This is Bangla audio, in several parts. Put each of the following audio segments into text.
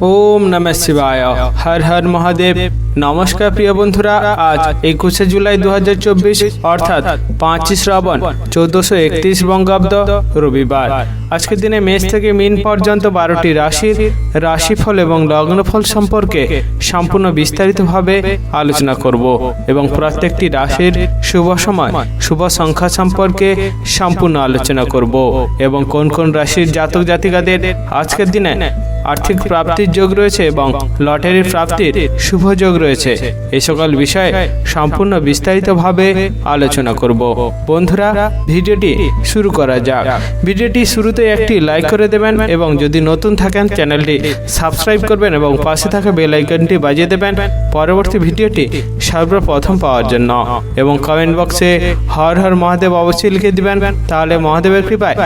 ওম নমঃ শিবায়। হর হর মহাদেব। নমস্কার প্রিয় বন্ধুরা, আজ 21 জুলাই 2024 অর্থাৎ 5 শ্রাবণ 1431 বঙ্গাব্দ রবিবার। আজকের দিনে মেষ থেকে মীন পর্যন্ত 12টি রাশির রাশিফল এবং লগ্নফল সম্পর্কে সম্পূর্ণ বিস্তারিতভাবে আলোচনা করব এবং প্রত্যেকটি রাশির শুভ সময় শুভ সংখ্যা সম্পর্কে সম্পূর্ণ আলোচনা করব এবং কোন কোন রাশির জাতক জাতিকাদের আজকের দিনে আর্থিক প্রাপ্তির যোগ রয়েছে এবং লটারির প্রাপ্তির শুভ যোগ রয়েছে, এই সকল বিষয়ে সম্পূর্ণ বিস্তারিতভাবে আলোচনা করব। বন্ধুরা, ভিডিওটি শুরু করা যাক। ভিডিওটি শুরুতে একটি লাইক করে দেবেন এবং যদি নতুন থাকেন চ্যানেলটি সাবস্ক্রাইব করবেন এবং পাশে থাকা বেল আইকনটি বাজিয়ে দেবেন পরবর্তী ভিডিওটি সর্বপ্রথম পাওয়ার জন্য। এবং কমেন্ট বক্সে হর হর মহাদেব অবশ্যই লিখে দিবেন, তাহলে মহাদেবের কৃপায়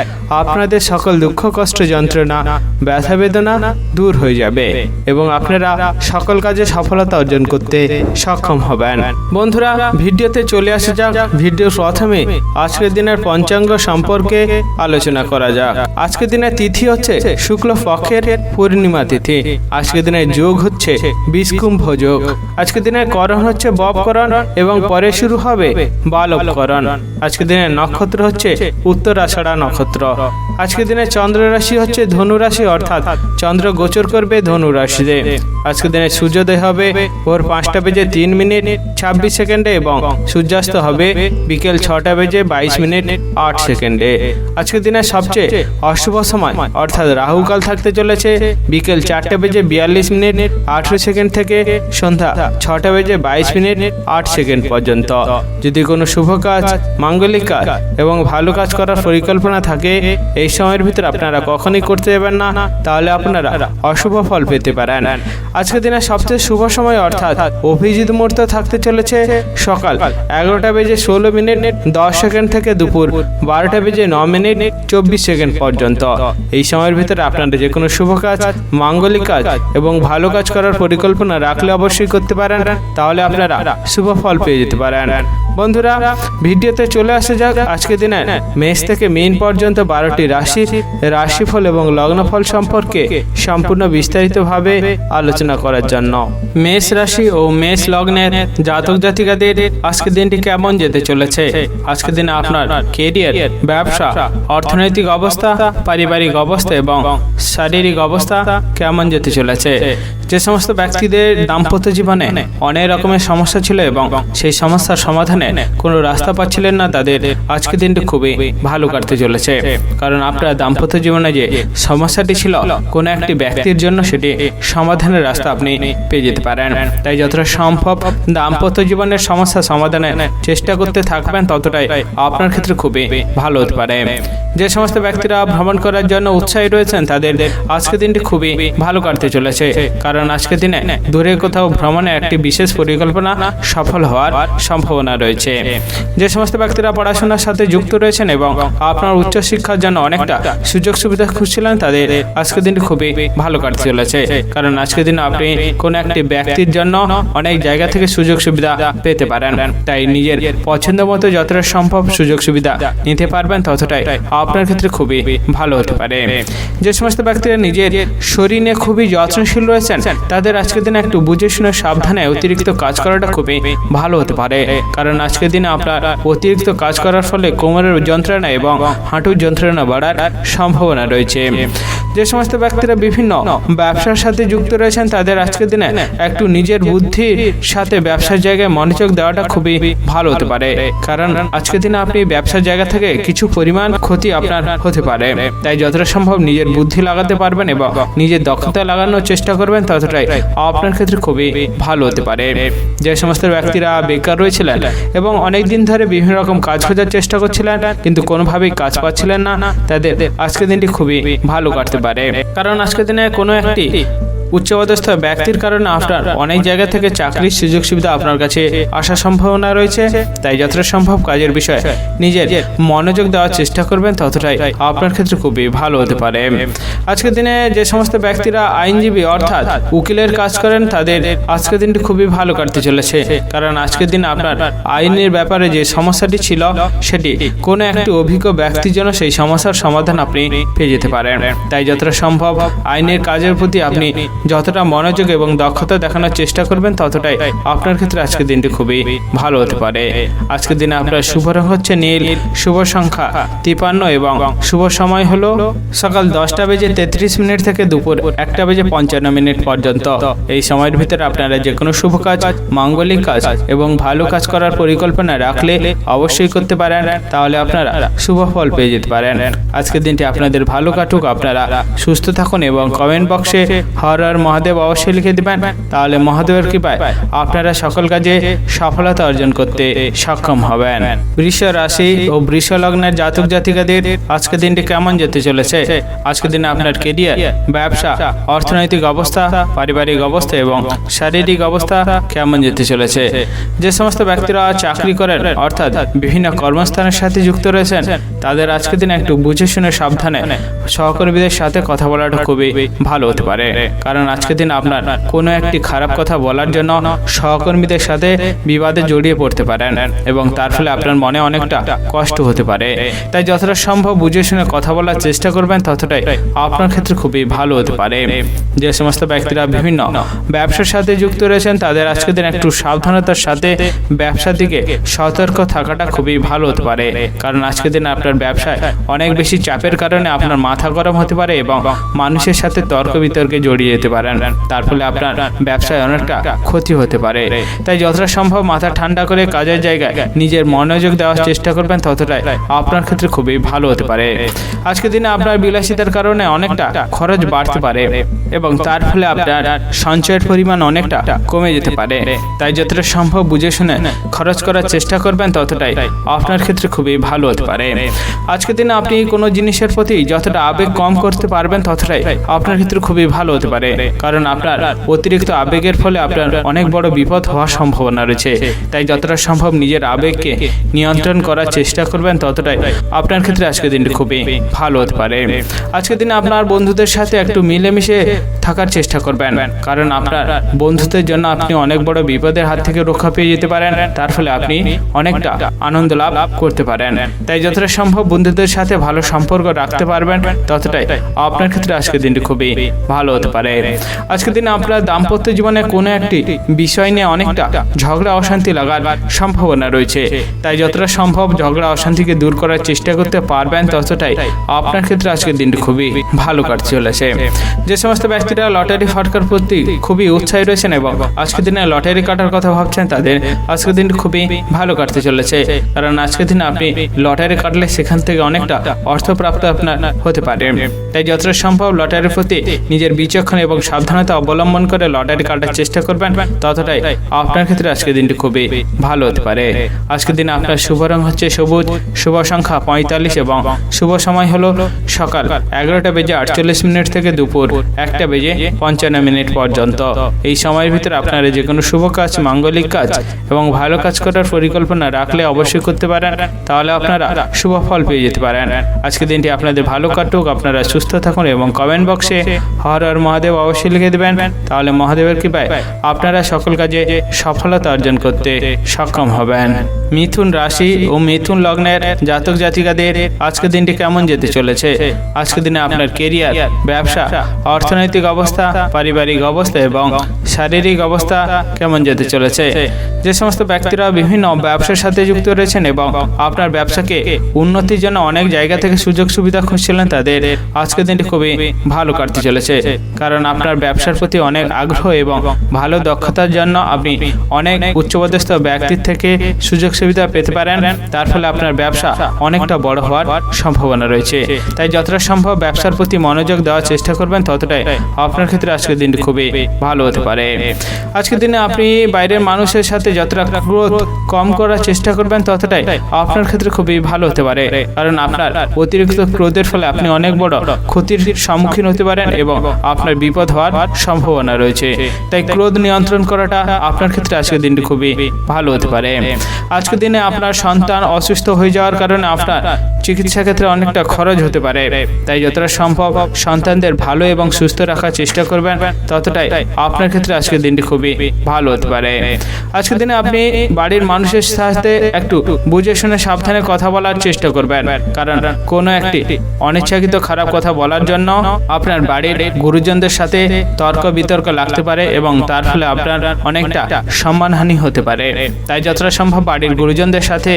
আপনাদের সকল দুঃখ কষ্ট যন্ত্রণা ব্যথা বেদনা দূর হয়ে যাবে এবং আপনারা সকল কাজে সফলতা অর্জন করতে সক্ষম হবেন। বন্ধুরা, ভিডিওতে চলে আসা যাক। ভিডিওর প্রথমে আজকের দিনের পঞ্চাঙ্গ সম্পর্কে আলোচনা করা যাক। আজকের দিনের তিথি হচ্ছে শুক্ল পক্ষের পূর্ণিমা তিথি। আজকের দিনের যোগ হচ্ছে বিষকুম্ভ যোগ। আজকের দিনের করণ হচ্ছে ববকরণ এবং পরে শুরু হবে বালবকরণ। আজকের দিনের নক্ষত্র হচ্ছে উত্তরাষাঢ়া নক্ষত্র। আজকের দিনের চন্দ্র রাশি হচ্ছে ধনু রাশি, অর্থাৎ চন্দ্র গোচর করবে ধনু রাশিতে। আজকের দিনে সূর্যোদয় হবে ভোর 5:03:26 এবং সূর্যাস্ত হবে বিকেল 6:22:08। আজকের দিনে সবচেয়ে অশুভ সময় অর্থাৎ রাহুকাল থাকতে চলেছে বিকেল 4:42:18 থেকে সন্ধ্যা 6:22:08 পর্যন্ত। যদি কোনো শুভ কাজ, মাঙ্গলিক কাজ এবং ভালো কাজ করার পরিকল্পনা থাকে, এই সময়ের ভিতরে আপনারা কখনই করতে যাবেন না, তাহলে আপনারা অশুভ ফল পেতে পারেন। আজকের দিনে সবচেয়ে শুভ সময় অর্থাৎ অভিজিৎ মুহূর্ত থাকতে চলেছে সকাল 11:16:10 থেকে দুপুর 12:09:24 পর্যন্ত। এই সময়ের ভিতরে আপনারা যে কোনো শুভ কাজ, মাঙ্গলিক কাজ এবং ভালো কাজ করার পরিকল্পনা রাখলে অবশ্যই করতে পারেন, তাহলে আপনারা শুভ ফল পেয়ে যেতে পারেন। বন্ধুরা, ভিডিওতে চলে আসা যাক আজকের দিনে মেষ থেকে মীন পর্যন্ত 12টি রাশির রাশিফল এবং লগ্নফল সম্পর্কে সম্পূর্ণ বিস্তারিতভাবে আলোচনা করার জন্য। মেষ রাশি ও মেষ লগ্নের জাতক জাতিকাদের আজকের দিনটি কেমন যেতে চলেছে? আজকের দিনে আপনার কেরিয়ার, ব্যবসা, অর্থনৈতিক অবস্থা, পারিবারিক অবস্থা এবং শারীরিক অবস্থা কেমন যেতে চলেছে? যে সমস্ত ব্যক্তিদের দাম্পত্য জীবনে অনেক রকমের সমস্যা ছিল এবং সেই সমস্যার সমাধানে কোনো রাস্তা পাচ্ছিলেন না, তাদের আজকের দিনটি খুবই ভালো কাটতে চলেছে। কারণ আপনার দাম্পত্য জীবনে যে সমস্যাটি ছিল, কোনো একটি ব্যক্তির জন্য সেটি সমাধানের রাস্তা আপনি পেয়ে যেতে পারেন। তাই যতটা সম্ভব দাম্পত্য জীবনের সমস্যা সমাধানের চেষ্টা করতে থাকবেন, ততটাই আপনার ক্ষেত্রে খুবই ভালো হতে পারে। যে সমস্ত ব্যক্তিরা ভ্রমণ করার জন্য উৎসাহী রয়েছেন, তাদের আজকের দিনটি খুবই ভালো কাটতে চলেছে। কারণ আজকের দিনে দূরে কোথাও ভ্রমণে একটি বিশেষ পরিকল্পনা সফল হওয়ার সম্ভাবনা রয়েছে। যে সমস্ত ব্যক্তিরা পড়াশোনার সাথে যুক্ত রয়েছেন এবং আপনার উচ্চশিক্ষার জন্য অনেকটা সুযোগ সুবিধা খুঁজছিলেন, তাদের আজকের দিনটি খুবই ভালো কাটতে চলেছে। কারণ আজকের দিনে আপনি কোনো একটি ব্যক্তির জন্য অনেক জায়গা থেকে সুযোগ সুবিধা পেতে পারেন। তাই নিজের পছন্দ মতো যতটা সম্ভব সুযোগ সুবিধা নিতে পারবেন, ততটাই আপনার ক্ষেত্রে খুবই ভালো হতে পারে। যে সমস্ত ব্যক্তিরা নিজের শরীর নিয়ে খুবই যত্নশীল রয়েছেন, তাদের আজকের দিনে একটু বুঝে শুনে সাবধানে অতিরিক্ত কাজ করাটা খুবই ভালো হতে পারে। কারণ আজকের দিনে আপনার অতিরিক্ত কাজ করার ফলে কোমরের যন্ত্রণা এবং হাঁটুর যন্ত্রণা বাড়ার সম্ভাবনা রয়েছে। যে সমস্ত ব্যক্তিরা বিভিন্ন ব্যবসার সাথে যুক্ত রয়েছেন, তাদের আজকের দিনে একটু নিজের বুদ্ধির সাথে ব্যবসার জায়গায় মনোযোগ দেওয়াটা খুবই ভালো হতে পারে। কারণ আজকের দিনে আপনি ব্যবসার জায়গা থেকে কিছু পরিমাণ ক্ষতি আপনার হতে পারে। তাই যতটা সম্ভব নিজের বুদ্ধি লাগাতে পারবেন এবং নিজের দক্ষতা লাগানোর চেষ্টা করবেন, ততটাই আপনার ক্ষেত্রে খুবই ভালো হতে পারে। যে সমস্ত ব্যক্তিরা বেকার রয়েছিলেন এবং অনেক দিন ধরে বিভিন্ন রকম কাজ খোঁজার চেষ্টা করছিলেন কিন্তু কোনোভাবেই কাজ পাচ্ছিলেন না, তাদের আজকের দিনটি খুবই ভালো কাটতে পারে। কারণ আজকের দিনে কোনো একটি উচ্চপদস্থ ব্যক্তির কারণে আপনার অনেক জায়গা থেকে চাকরির সুযোগ সুবিধা আপনার কাছে আসার সম্ভাবনা রয়েছে। তাই যতটা সম্ভব কাজের বিষয়ে নিজের মনোযোগ দেওয়ার চেষ্টা করবেন, ততটাই আপনার ক্ষেত্রে খুবই ভালো হতে পারে। আজকের দিনে যে সমস্ত ব্যক্তিরা আইনজীবী অর্থাৎ উকিলের কাজ করেন, তাদের আজকের দিনটি খুবই ভালো কাটতে চলেছে। কারণ আজকের দিনে আপনার আইনের ব্যাপারে যে সমস্যাটি ছিল, সেটি কোনো একটি অভিজ্ঞ ব্যক্তির জন্য সেই সমস্যার সমাধান আপনি পেয়ে যেতে পারেন। তাই যতটা সম্ভব আইনের কাজের প্রতি আপনি যতটা মনোযোগ এবং দক্ষতা দেখানোর চেষ্টা করবেন ততটাই আপনার ক্ষেত্রে আজকের দিনটি খুবই ভালো হতে পারে। আজকের দিনে আপনার শুভ রং হচ্ছে নীল, শুভ সংখ্যা 53 এবং শুভ সময় হলো সকাল 10:33 থেকে দুপুর 1:55 পর্যন্ত। এই সময়ের ভিতরে আপনারা যে কোনো শুভ কাজ, মাঙ্গলিক কাজ এবং ভালো কাজ করার পরিকল্পনা রাখলে অবশ্যই করতে পারেন, তাহলে আপনারা শুভ ফল পেয়ে যেতে পারেন। আজকের দিনটি আপনাদের ভালো কাটুক, আপনারা সুস্থ থাকুন এবং কমেন্ট বক্সে হর হর মহাদেব অবশ্যই লিখে দিবেন, তাহলে মহাদেবের কৃপায় আপনারা সকল কাজে সফলতা অর্জন করতে সক্ষম হবেন। বৃষ রাশি ও বৃষ লগ্নের জাতক জাতিকাদের আজকের দিনটি কেমন যেতে চলেছে? আজকের দিনে আপনার কেরিয়ার, ব্যবসা, অর্থনৈতিক অবস্থা, পারিবারিক অবস্থা এবং শারীরিক অবস্থা কেমন যেতে চলেছে? যে সমস্ত ব্যক্তিরা চাকরি করেন অর্থাৎ বিভিন্ন কর্মস্থানের সাথে যুক্ত রয়েছেন, তাদের আজকের দিনে একটু বুঝে শুনে সাবধানে সহকর্মীদের সাথে কথা বলাটা খুবই ভালো হতে পারে, কারণ আজকের দিন আপনার কোনো একটি খারাপ কথা বলার জন্য সহকর্মীদের সাথে বিবাদে জড়িয়ে পড়তে পারেন এবং তার ফলে আপনার মনে অনেকটা কষ্ট হতে পারে। তাই যতটা সম্ভব বুঝে শুনে কথা বলার চেষ্টা করবেন, ততটাই আপনার ক্ষেত্রে খুবই ভালো হতে পারে। যে সমস্ত ব্যক্তিরা বিভিন্ন ব্যবসার সাথে যুক্ত রয়েছেন, তাদের আজকের দিন একটু সাবধানতার সাথে ব্যবসার দিকে সতর্ক থাকাটা খুবই ভালো হতে পারে, কারণ আজকের দিন আপনার ব্যবসায় অনেক বেশি চাপের কারণে আপনার মাথা গরম হতে পারে এবং মানুষের সাথে তর্ক বিতর্কে জড়িয়ে যেতে পারেন, তার ফলে আপনার ব্যবসায় অনেকটা ক্ষতি হতে পারে। তাই যতটা সম্ভব মাথা ঠান্ডা করে কাজের জায়গায় নিজের মনোযোগ দেওয়ার চেষ্টা করবেন, ততটাই আপনার ক্ষেত্রে খুবই ভালো হতে পারে। আজকের দিনে আপনার বিলাসিতার কারণে অনেকটা খরচ বাড়তে পারে এবং তার ফলে আপনার সঞ্চয়ের পরিমাণ অনেকটা কমে যেতে পারে। তাই যতটা সম্ভব বুঝে শুনে খরচ করার চেষ্টা করবেন, ততটাই আপনার ক্ষেত্রে খুবই ভালো হতে পারে। আজকের দিনে আপনি কোনো জিনিসের প্রতি যতটা আবেগ কম করতে পারবেন, ততটাই আপনার ক্ষেত্রে খুবই ভালো হতে পারে, কারণ আপনার অতিরিক্ত আবেগের ফলে আপনার অনেক বড় বিপদ হওয়ার সম্ভাবনা রয়েছে। তাই যতটা সম্ভব নিজের আবেগকে নিয়ন্ত্রণ করার চেষ্টা করবেন, ততটাই আপনার ক্ষেত্রে আজকের দিনটি খুবই ভালো হতে পারে। আজকের দিনে আপনার বন্ধুদের সাথে একটু মিলেমিশে থাকার চেষ্টা করবেন, কারণ আপনার বন্ধুদের জন্য আপনি অনেক বড় বিপদের হাত থেকে রক্ষা পেয়ে যেতে পারেন, তার ফলে আপনি অনেকটা আনন্দ লাভ করতে পারেন। তাই যতটা সম্ভব বন্ধুদের সাথে ভালো সম্পর্ক রাখতে পারবেন, ততটাই আপনার ক্ষেত্রে আজকের দিনটি খুবই ভালো হতে পারে। আজকের দিনে আপনার দাম্পত্য জীবনে কোনো একটি বিষয় নিয়ে অনেকটা ঝগড়া অশান্তি লাগার সম্ভাবনা রয়েছে, তাই যতটা সম্ভব ঝগড়া অশান্তিকে দূর করার চেষ্টা করতে পারবেন, ততটাই আপনার ক্ষেত্রে আজকের দিনটি খুবই ভালো কাটতে চলেছে। যে সমস্ত ব্যক্তিরা লটারি ফাটকার প্রতি খুবই উৎসাহী রয়েছেন এবং আজকের দিনে লটারি কাটার কথা ভাবছেন, তাদের আজকের দিনটি খুবই ভালো কাটতে চলেছে, কারণ আজকের দিনে আপনি লটারি কাটলে সেখান থেকে অনেকটা অর্থপ্রাপ্ত আপনার হতে পারে। তাই যতটা সম্ভব লটারির প্রতি নিজের বিচক্ষণ এবং সাবধানতা অবলম্বন করে লটারি কাটার চেষ্টা করবেন, ততটাই আপনার ক্ষেত্রে আজকের দিনটি খুবই ভালো হতে পারে। আজকের দিনে আপনার শুভ রং হচ্ছে সবুজ, শুভ সংখ্যা 45 এবং শুভ সময় হলো সকাল 11:48 থেকে দুপুর 1:55 পর্যন্ত। এই সময়ের ভিতরে আপনারা যে কোনো শুভ কাজ, মাঙ্গলিক কাজ এবং ভালো কাজ করার পরিকল্পনা রাখলে অবশ্যই করতে পারেন, তাহলে আপনারা শুভ ফল পেয়ে যেতে পারেন। আজকের দিনটি আপনাদের ভালো কাটুক, আপনারা সুস্থ থাকুন এবং কমেন্ট বক্সে হর হর মহাদেব অবশ্যই লিখে দেবেন, তাহলে মহাদেবের কৃপায় আপনারা সকল কাজে সফলতা অর্জন করতে সক্ষম হবেন। মিথুন রাশি ও মিথুন লগ্নের জাতক জাতিকাদের আজকের দিনটি কেমন যেতে চলেছে? আজকের দিনে আপনার কেরিয়ার, ব্যবসা, অর্থনৈতিক অবস্থা, পারিবারিক অবস্থা এবং শারীরিক অবস্থা কেমন যেতে চলেছে? যে সমস্ত ব্যক্তিরা বিভিন্ন ব্যবসার সাথে যুক্ত রয়েছেন এবং আপনার ব্যবসাকে উন্নতির জন্য অনেক জায়গা থেকে সুযোগ সুবিধা খুঁজছিলেন, তাদের আজকের দিনটি খুবই ভালো কাটতে চলেছে, কারণ আপনার ব্যবসার প্রতি অনেক আগ্রহ এবং ভালো দক্ষতার জন্য আপনি অনেক উচ্চপদস্থ ব্যক্তির থেকে সুযোগ সুবিধা পেতে পারেন, তার ফলে আপনার ব্যবসা অনেকটা বড় হওয়ার সম্ভাবনা রয়েছে। তাই যতটা সম্ভব ব্যবসার প্রতি মনোযোগ দেওয়ার চেষ্টা করবেন, ততটাই আপনার ক্ষেত্রে আজকের দিনটি খুবই ভালো হতে পারে। আজকের দিনে আপনি বাইরের মানুষের সাথে যতটা ক্রোধ কম করার চেষ্টা করবেন, ততটাই আপনার ক্ষেত্রে খুবই ভালো হতে পারে, কারণ আপনার অতিরিক্ত ক্রোধের ফলে আপনি অনেক বড় ক্ষতির সম্মুখীন হতে পারেন এবং আপনার বিপদ হওয়ার সম্ভাবনা রয়েছে। তাই ক্রোধ নিয়ন্ত্রণ করাটা আপনার ক্ষেত্রে আজকের দিনটি খুবই ভালো হতে পারে। আজকের দিনে আপনার সন্তান অসুস্থ হয়ে যাওয়ার কারণে আপনার চিকিৎসা ক্ষেত্রে অনেকটা খরচ হতে পারে, তাই যতটা সম্ভব সন্তানদের ভালো এবং সুস্থ রাখার চেষ্টা করবেন, ততটাই আপনার ক্ষেত্রে ক্ষেত্রে আজকের দিনটি খুবই ভালো হতে পারে। আজকের দিনে আপনি বাড়ির মানুষের সাথে একটু বুঝে শুনে সাবধানে কথা বলার চেষ্টা করবেন, কারণ কোনো একটি অনিচ্ছাকৃত খারাপ কথা বলার জন্য আপনার বাড়ির গুরুজনদের সাথে তর্ক বিতর্ক লাগতে পারে এবং তার ফলে আপনার অনেকটা সম্মানহানি হতে পারে। তাই যতটা সম্ভব বাড়ির গুরুজনদের সাথে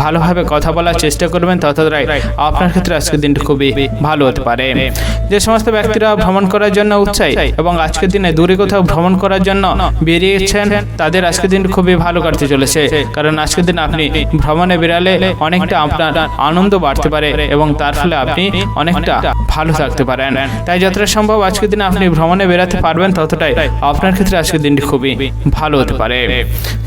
ভালোভাবে কথা বলার চেষ্টা করবেন, ততটাই আপনার ক্ষেত্রে আজকের দিনটি খুবই ভালো হতে পারে। যে সমস্ত ব্যক্তিরা ভ্রমণ করার জন্য উৎসাহী এবং আজকের দিনে দূরে কোথাও ভ্রমণ করার জন্য বেরিয়েছেন, তাদের আজকের দিন খুবই ভালো কাটতে চলেছে, কারণ আজকের দিন আপনি ভ্রমণে বেরালে অনেকটা আপনার আনন্দ বাড়তে পারে এবং তার ফলে আপনি অনেকটা ভালো থাকতে পারেন। তাই যতটা সম্ভব আজকের দিনে আপনি ভ্রমণে বেরাতে পারবেন, ততটাই আপনার ক্ষেত্রে আজকের দিনটি খুবই ভালো হতে পারে।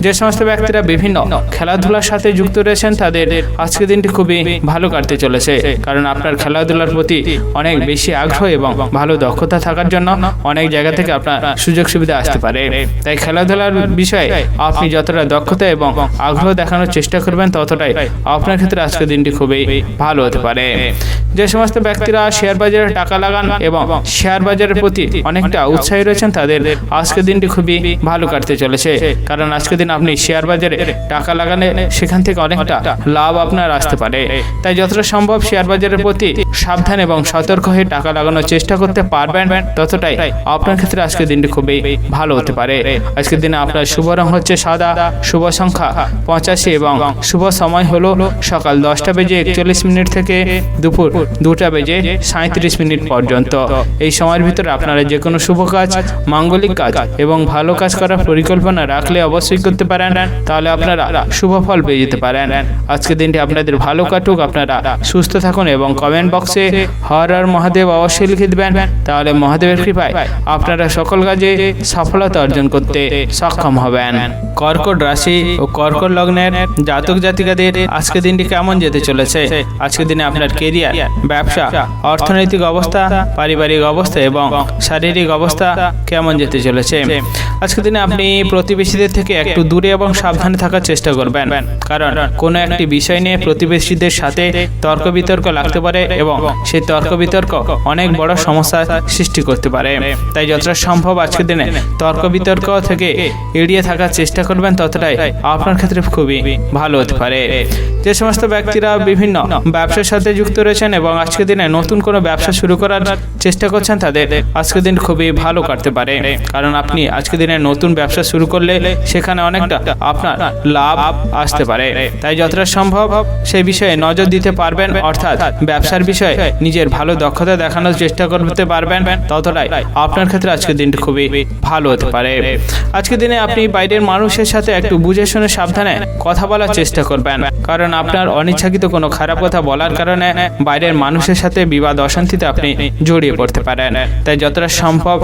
যে সমস্ত ব্যক্তিরা বিভিন্ন খেলাধুলার সাথে যুক্ত রয়েছেন, তাদের আজকের দিনটি খুবই ভালো কাটতে চলেছে, কারণ আপনার খেলাধুলার প্রতি অনেক বেশি আগ্রহ এবং ভালো দক্ষতা থাকার জন্য অনেক জায়গা থেকে আপনার সুযোগ সুবিধা আসতে পারে। তাই খেলাধুলার বিষয়ে আপনি যতটা দক্ষতা এবং আগ্রহ দেখানোর চেষ্টা করবেন, ততটাই আপনার ক্ষেত্রে আজকের দিনটি খুবই ভালো হতে পারে। যে সমস্ত ব্যক্তিরা শেয়ার বাজারে টাকা লাগান এবং শেয়ার বাজারের প্রতি অনেকটা উৎসাহী রয়েছেন, তাদের আজকের দিনটি খুবই ভালো কাটতে চলেছে, কারণ আজকের দিন আপনি শেয়ার বাজারে টাকা লাগালে সেখান থেকে অনেকটা লাভ আপনার আসতে পারে। তাই যতটা সম্ভব শেয়ার বাজারের প্রতি সাবধান এবং সতর্ক হয়ে টাকা লাগানোর চেষ্টা করতে পারবেন, ততটাই আপনার ক্ষেত্রে আজকের দিনটি খুবই ভালো হতে পারে। আজকের দিনে আপনার শুভ রং হচ্ছে সাদা, শুভ সংখ্যা 85 এবং শুভ সময় হলো সকাল 10:41 থেকে দুপুর 2:37 পর্যন্ত। এই সময়ের ভিতরে আপনারা যে কোনো শুভ কাজ, মাঙ্গলিক কাজ এবং ভালো কাজ করার পরিকল্পনা রাখলে অবশ্যই করতে পারেন, তাহলে আপনারা শুভ ফল পেয়ে যেতে পারেন। আজকের দিনটি আপনাদের ভালো কাটুক, আপনারা সুস্থ থাকুন এবং কমেন্ট বক্সে হর হর মহাদেব অবশ্যই লিখে দেবেন, তাহলে মহাদেবের কৃপায় আপনারা সকল কাজে সফলতা অর্জন করতে সক্ষম হবেন। কর্কট রাশি ও কর্কট লগ্নের জাতক জাতিকাদের আজকের দিনটি কেমন যেতে চলেছে? আজকের দিনে আপনার কেরিয়ার, ব্যবসা, অর্থনৈতিক অবস্থা, পারিবারিক অবস্থা এবং শারীরিক অবস্থা কেমন যেতে চলেছে? আজকের দিনে আপনি প্রতিবেশীদের থেকে একটু দূরে এবং সাবধানে থাকার চেষ্টা করবেন, কারণ কোনো একটি বিষয় নিয়ে প্রতিবেশীদের সাথে তর্ক বিতর্ক লাগতে পারে এবং সেই তর্ক বিতর্ক অনেক বড় সমস্যা সৃষ্টি করতে পারে। তাই যতটা সম্ভব আজকের দিনে তর্ক বিতর্ক থেকে এড়িয়ে থাকার চেষ্টা করবেন, ততটাই আপনার ক্ষেত্রে খুবই ভালো হতে পারে। যে সমস্ত ব্যক্তিরা বিভিন্ন ব্যবসার সাথে যুক্ত রয়েছেন এবং আজকের দিনে নতুন কোনো ব্যবসা শুরু করার চেষ্টা করছেন, তাদের আজকের দিন খুবই ভালো কাটতে পারে, কারণ আপনি আজকের দিনে নতুন ব্যবসা শুরু করলে সেখানে অনেকটা আপনার লাভ আসতে পারে। তাই যতটা সম্ভব সেই বিষয়ে নজর দিতে পারবেন, অর্থাৎ ব্যবসার বিষয়ে নিজের ভালো দক্ষতা দেখানোর চেষ্টা করতে পারবেন, ততটাই আপনার ক্ষেত্রে আজকের দিনটি খুবই ভালো হতে পারে। আজকের দিনে আপনি বাইরের মানুষের সাথে একটু বুঝে শুনে সাবধানে কথা বলার চেষ্টা করবেন, কারণ আপনার অনিচ্ছাকৃত কোনো খারাপ কথা বলার কারণে বাইরের মানুষের সাথে বিবাদ অশান্তিতে আপনি জড়িয়ে পড়তে পারেন। তাই যতটা সম্ভব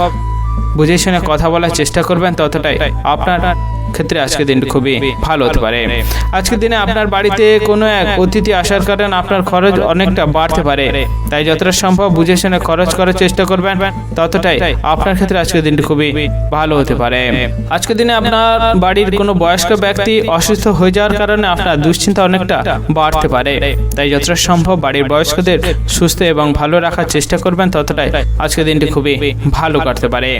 বুঝে শুনে কথা বলার চেষ্টা করবেন, ততটাই আপনার ক্ষেত্রে আজকের দিনটি খুবই ভালো হতে পারে। আজকের দিনে আপনার বাড়িতে কোনো এক অতিথি আসার কারণে আপনার খরচ অনেকটা বাড়তে পারে, তাই যতটা সম্ভব বুঝে শুনে খরচ করার চেষ্টা করবেন, ততটাই আপনার ক্ষেত্রে আজকের দিনটি খুবই ভালো হতে পারে। আজকের দিনে আপনার বাড়ির কোনো বয়স্ক ব্যক্তি অসুস্থ হয়ে যাওয়ার কারণে আপনার দুশ্চিন্তা অনেকটা বাড়তে পারে, তাই যতটা সম্ভব বাড়ির বয়স্কদের সুস্থ এবং ভালো রাখার চেষ্টা করবেন, ততটাই আজকের দিনটি খুবই ভালো কাটতে পারে।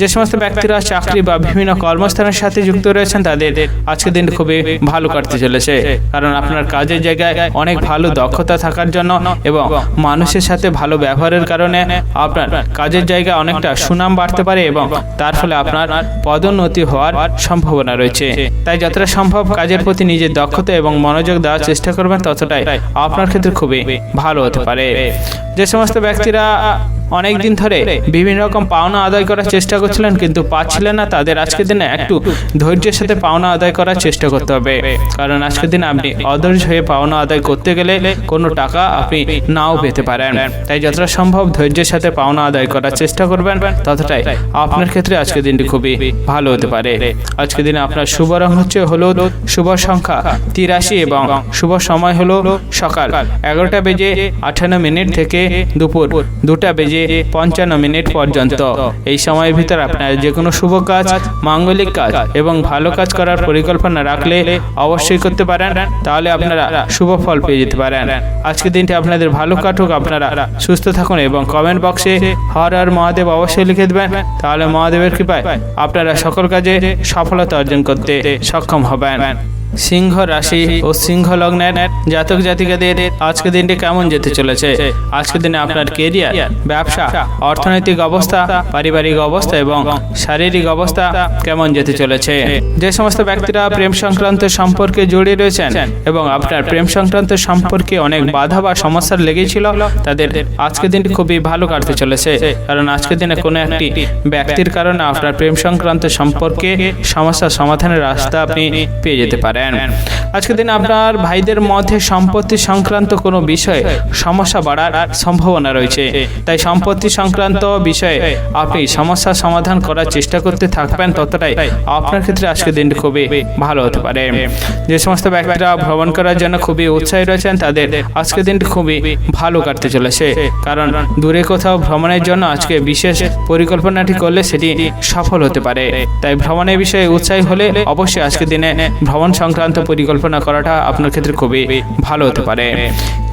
যে সমস্ত ব্যক্তিরা চাকরি বা বিভিন্ন কর্মস্থানের সাথে যুক্ত রয়েছেন, তাদের আজকের দিন খুবই ভালো কাটতে চলেছে, কারণ আপনার কাজের জায়গায় অনেক ভালো দক্ষতা থাকার জন্য এবং মানুষের সাথে ভালো ব্যবহারের কারণে আপনার কাজের জায়গায় অনেকটা সুনাম বাড়তে পারে এবং তার ফলে আপনার পদোন্নতি হওয়ার সম্ভাবনা রয়েছে। তাই যতটা সম্ভব কাজের প্রতি নিজের দক্ষতা এবং মনোযোগ দেওয়ার চেষ্টা করবেন, ততটাই আপনার ক্ষেত্রে খুবই ভালো হতে পারে। যে সমস্ত ব্যক্তিরা অনেক দিন ধরে বিভিন্ন রকম পাওনা আদায় করার চেষ্টা করছিলেন কিন্তু পাচ্ছিলেন না, তাদের আজকের দিনে একটু ধৈর্যের সাথে পাওনা আদায় করার চেষ্টা করতে হবে, কারণ আজকের দিনে আপনি অধৈর্য হয়ে পাওনা আদায় করতে গেলে কোনো টাকা আপনি নাও পেতে পারেন। তাই যতটা সম্ভব ধৈর্যের সাথে পাওনা আদায় করার চেষ্টা করবেন, ততটাই আপনার ক্ষেত্রে আজকের দিনটি খুবই ভালো হতে পারে। আজকের দিনে আপনার শুভ রং হচ্ছে হলুদ, শুভ সংখ্যা 83 এবং শুভ সময় হলো সকাল 11:58 থেকে দুপুর 2:37 বেজে 55 মিনিট পর্যন্ত। এই সময়ের ভিতরে আপনারা যে কোনো শুভ কাজ, মাঙ্গলিক কাজ এবং ভালো কাজ করার পরিকল্পনা রাখলে অবশ্যই করতে পারেন, তাহলে আপনারা শুভ ফল পেয়ে যেতে পারেন। আজকের দিনটি আপনাদের ভালো কাটুক, আপনারা সুস্থ থাকুন এবং কমেন্ট বক্সে হর হর মহাদেব অবশ্যই লিখে দেবেন, তাহলে মহাদেবের কৃপায় আপনারা সকল কাজে সফলতা অর্জন করতে সক্ষম হবেন। সিংহ রাশি ও সিংহ লগ্নের জাতক জাতিকাদের আজকের দিনটি কেমন যেতে চলেছে? আজকের দিনে আপনার কেরিয়ার, ব্যবসা, অর্থনৈতিক অবস্থা, পারিবারিক অবস্থা এবং শারীরিক অবস্থা কেমন যেতে চলেছে? যে সমস্ত ব্যক্তিরা প্রেম সংক্রান্ত সম্পর্কে জড়িয়ে রয়েছেন এবং আপনার প্রেম সংক্রান্ত সম্পর্কে অনেক বাধা বা সমস্যার লেগেছিল, তাদের আজকের দিনটি খুবই ভালো কাটতে চলেছে। কারণ আজকের দিনে কোনো একটি ব্যক্তির কারণে আপনার প্রেম সংক্রান্ত সম্পর্কে সমস্যার সমাধানের রাস্তা আপনি পেয়ে যেতে পারেন। আজকের দিন আপনার ভাইদের মধ্যে সম্পত্তি সংক্রান্ত কোনো বিষয়ে সমস্যা বাড়ার সম্ভাবনা রয়েছে, তাই সম্পত্তি সংক্রান্ত বিষয়ে আপনি সমস্যার সমাধান করার চেষ্টা করতে থাকবেন, ততটাই আপনার ক্ষেত্রে আজকের দিনটি খুবই ভালো হতে পারে। যে সমস্ত ব্যক্তিরা ভ্রমণ করার জন্য খুবই উৎসাহী রয়েছেন, তাদের আজকের দিনটি খুবই ভালো কাটতে চলেছে। কারণ দূরে কোথাও ভ্রমণের জন্য আজকে বিশেষ পরিকল্পনাটি করলে সেটি সফল হতে পারে, তাই ভ্রমণের বিষয়ে উৎসাহী হলে অবশ্যই আজকের দিনে ভ্রমণ সংক্রান্ত পরিকল্পনা করাটা আপনার ক্ষেত্রে খুবই ভালো হতে পারে।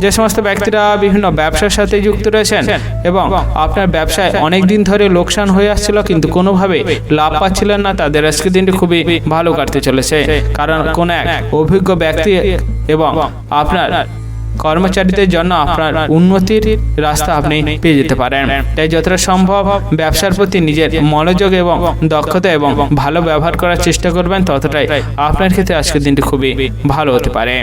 যে সমস্ত ব্যক্তিরা বিভিন্ন ব্যবসার সাথে যুক্ত রয়েছেন এবং আপনার ব্যবসায় অনেক দিন ধরে লোকসান হয়ে আসছিল কিন্তু কোনোভাবে লাভ পাচ্ছিলেন না, তাদের আজকের দিনটি খুবই ভালো কাটতে চলেছে। কারণ কোন এক অভিজ্ঞ ব্যক্তি এবং আপনার কর্মচারীদের জন্য আপনার উন্নতির রাস্তা আপনি পেয়ে যেতে পারেন। তাই যতটা সম্ভব ব্যবসার প্রতি নিজের মনোযোগ এবং দক্ষতা এবং ভালো ব্যবহার করার চেষ্টা করবেন, ততটাই আপনার ক্ষেত্রে আজকের দিনটি খুবই ভালো হতে পারে।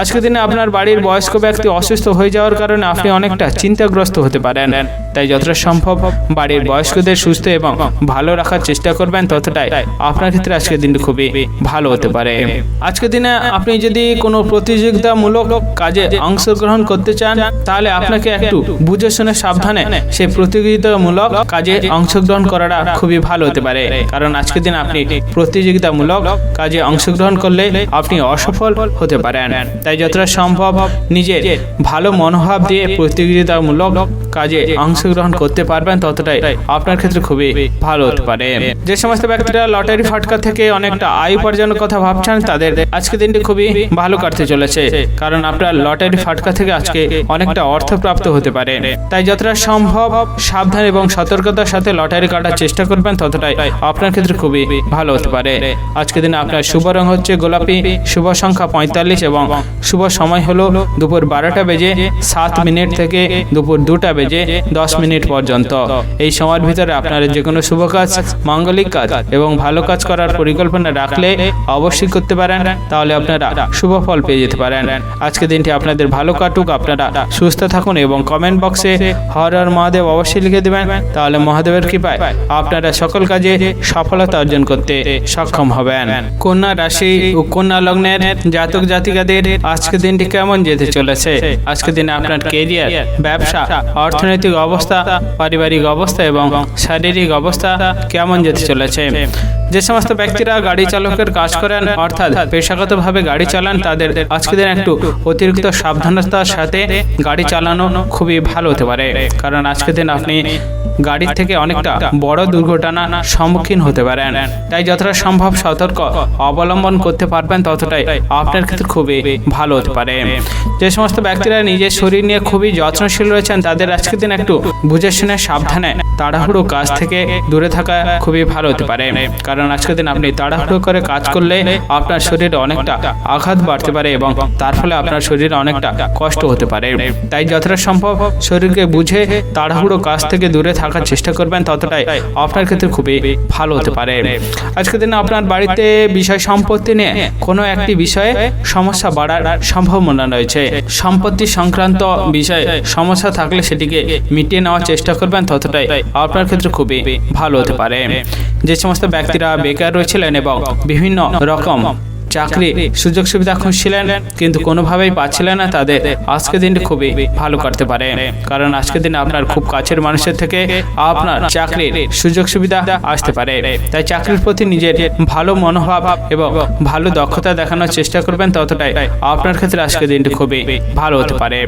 আজকের দিনে আপনার বাড়ির বয়স্ক ব্যক্তি অসুস্থ হয়ে যাওয়ার কারণে আপনি অনেকটা চিন্তাগ্রস্ত হতে পারেন, তাই যতটা সম্ভব বাড়ির বয়স্কদের সুস্থ এবং ভালো রাখার চেষ্টা করবেন, ততটাই আপনার ক্ষেত্রে আজকের দিনটি খুবই ভালো হতে পারে। আজকের দিনে আপনি যদি কোনো প্রতিযোগিতামূলক কাজে অংশগ্রহণ করতে চান, তাহলে আপনাকে একটু বুঝে শুনে সাবধানে সেই প্রতিযোগিতামূলক কাজে অংশগ্রহণ করাটা খুবই ভালো হতে পারে। কারণ আজকের দিন আপনি প্রতিযোগিতামূলক কাজে অংশগ্রহণ করলে আপনি অসফল হতে পারেন, তাই যতটা সম্ভব নিজের ভালো মনোভাব দিয়ে প্রতিযোগিতামূলক কাজে অংশগ্রহণ করতে পারবেন, ততটাই আপনার ক্ষেত্রে খুবই ভালো হতে পারে। যে সমস্ত ব্যক্তিরা লটারি ফাটকা থেকে অনেকটা আয় উপার্জনের কথা ভাবছেন, তাদের আজকের দিনটি খুবই ভালো কাটতে চলেছে। কারণ আপনার লটারি ফাটকা থেকে আজকে অনেকটা অর্থ প্রাপ্ত হতে পারে, তাই যতটা সম্ভব সাবধান এবং সতর্কতার সাথে লটারি কাটার চেষ্টা করবেন, ততটাই আপনার ক্ষেত্রে খুবই ভালো হতে পারে। আজকের দিনে আপনার শুভ রং হচ্ছে গোলাপি, শুভ সংখ্যা 45 এবং শুভ সময় হলো দুপুর 12টা বেজে 7 মিনিট থেকে দুপুর 2টা বেজে 10 মিনিট পর্যন্ত। এই সময়ের ভিতরে আপনারা যে কোনো শুভ কাজ, মাঙ্গলিক কাজ এবং ভালো কাজ করার পরিকল্পনা রাখলে অবশ্যই করতে পারেন, তাহলে আপনারা শুভ ফল পেয়ে যেতে পারেন। আজকের দিনটি আপনাদের ভালো কাটুক, আপনারা সুস্থ থাকুন এবং কমেন্ট বক্সে হর হর মহাদেব অবশ্যই লিখে দেবেন, তাহলে মহাদেবের কৃপায় আপনারা সকল কাজে সফলতা অর্জন করতে সক্ষম হবেন। কন্যা রাশি ও কন্যা লগ্নের জাতক জাতিকাদের আজকের দিনটি কেমন যেতে চলেছে? আজকের দিনে আপনার কেরিয়ার, ব্যবসা, অর্থনৈতিক অবস্থা, পারিবারিক অবস্থা এবং শারীরিক অবস্থা কেমন যেতে চলেছে? যে সমস্ত ব্যক্তিরা গাড়ি চালকের কাজ করেন অর্থাৎ পেশাগতভাবে গাড়ি চালান, তাদের আজকের দিন একটু অতিরিক্ত সাবধানতার সাথে গাড়ি চালানো খুবই ভালো হতে পারে। কারণ আজকের দিন আপনি গাড়ির থেকে অনেকটা বড় দুর্ঘটনার সম্মুখীন হতে পারেন, তাই যতটা সম্ভব সতর্ক অবলম্বন করতে পারবেন, ততটাই আপনার ক্ষেত্রে খুবই ভালো হতে পারে। যে সমস্ত ব্যক্তিরা নিজের শরীর নিয়ে খুবই যত্নশীল রয়েছেন, তাদের আজকের দিন একটু বুঝে শুনে সাবধানে তাড়াহুড়ো কাজ থেকে দূরে থাকা খুবই ভালো হতে পারে। কারণ আজকের দিন আপনি তাড়াহুড়ো করে কাজ করলে আপনার শরীরে অনেকটা আঘাত বাড়তে পারে এবং তার ফলে আপনার শরীরে অনেকটা কষ্ট হতে পারে, তাই যতটা সম্ভব শরীরকে বুঝে তাড়াহুড়ো কাজ থেকে দূরে থাকার চেষ্টা করবেন, ততটাই আপনার ক্ষেত্রে খুবই ভালো হতে পারে। আজকের দিনে আপনার বাড়িতে বিষয় সম্পত্তি নিয়ে কোনো একটি বিষয়ে সমস্যা বাড়ার সম্ভাবনা রয়েছে। সম্পত্তি সংক্রান্ত বিষয়ে সমস্যা থাকলে সেটিকে মিটিয়ে নেওয়ার চেষ্টা করবেন, ততটাই আপনার ক্ষেত্রে খুবই ভালো হতে পারে। যে সমস্ত ব্যক্তিরা বেকার রয়েছিলেন এবং বিভিন্ন রকম চাকরি সুযোগ সুবিধা খুঁজছিলেন কিন্তু কোনোভাবেই পাচ্ছিলেন না, তাদের আজকের দিনটি খুবই ভালো কাটতে পারে। কারণ আজকের দিনে আপনার খুব কাছের মানুষের থেকে আপনার চাকরির সুযোগ সুবিধা আসতে পারে। তাই চাকরির প্রতি নিজের ভালো মনোভাব এবং ভালো দক্ষতা দেখানোর চেষ্টা করবেন, ততটাই আপনার ক্ষেত্রে আজকের দিনটি খুবই ভালো হতে পারে।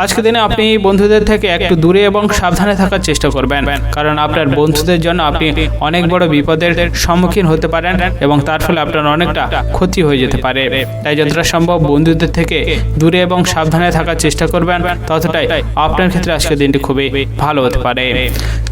আজকের দিনে আপনি বন্ধুদের থেকে একটু দূরে এবং সাবধানে থাকার চেষ্টা করবেন, কারণ আপনার বন্ধুদের জন্য আপনি অনেক বড় বিপদের সম্মুখীন হতে পারেন এবং তার ফলে আপনার অনেকটা ক্ষতি হয়ে যেতে পারে। তাই যতটা সম্ভব বন্ধুদের থেকে দূরে এবং সাবধানে থাকার চেষ্টা করবেন, ততটাই আপনার ক্ষেত্রে আজকের দিনটি খুবই ভালো হতে পারে।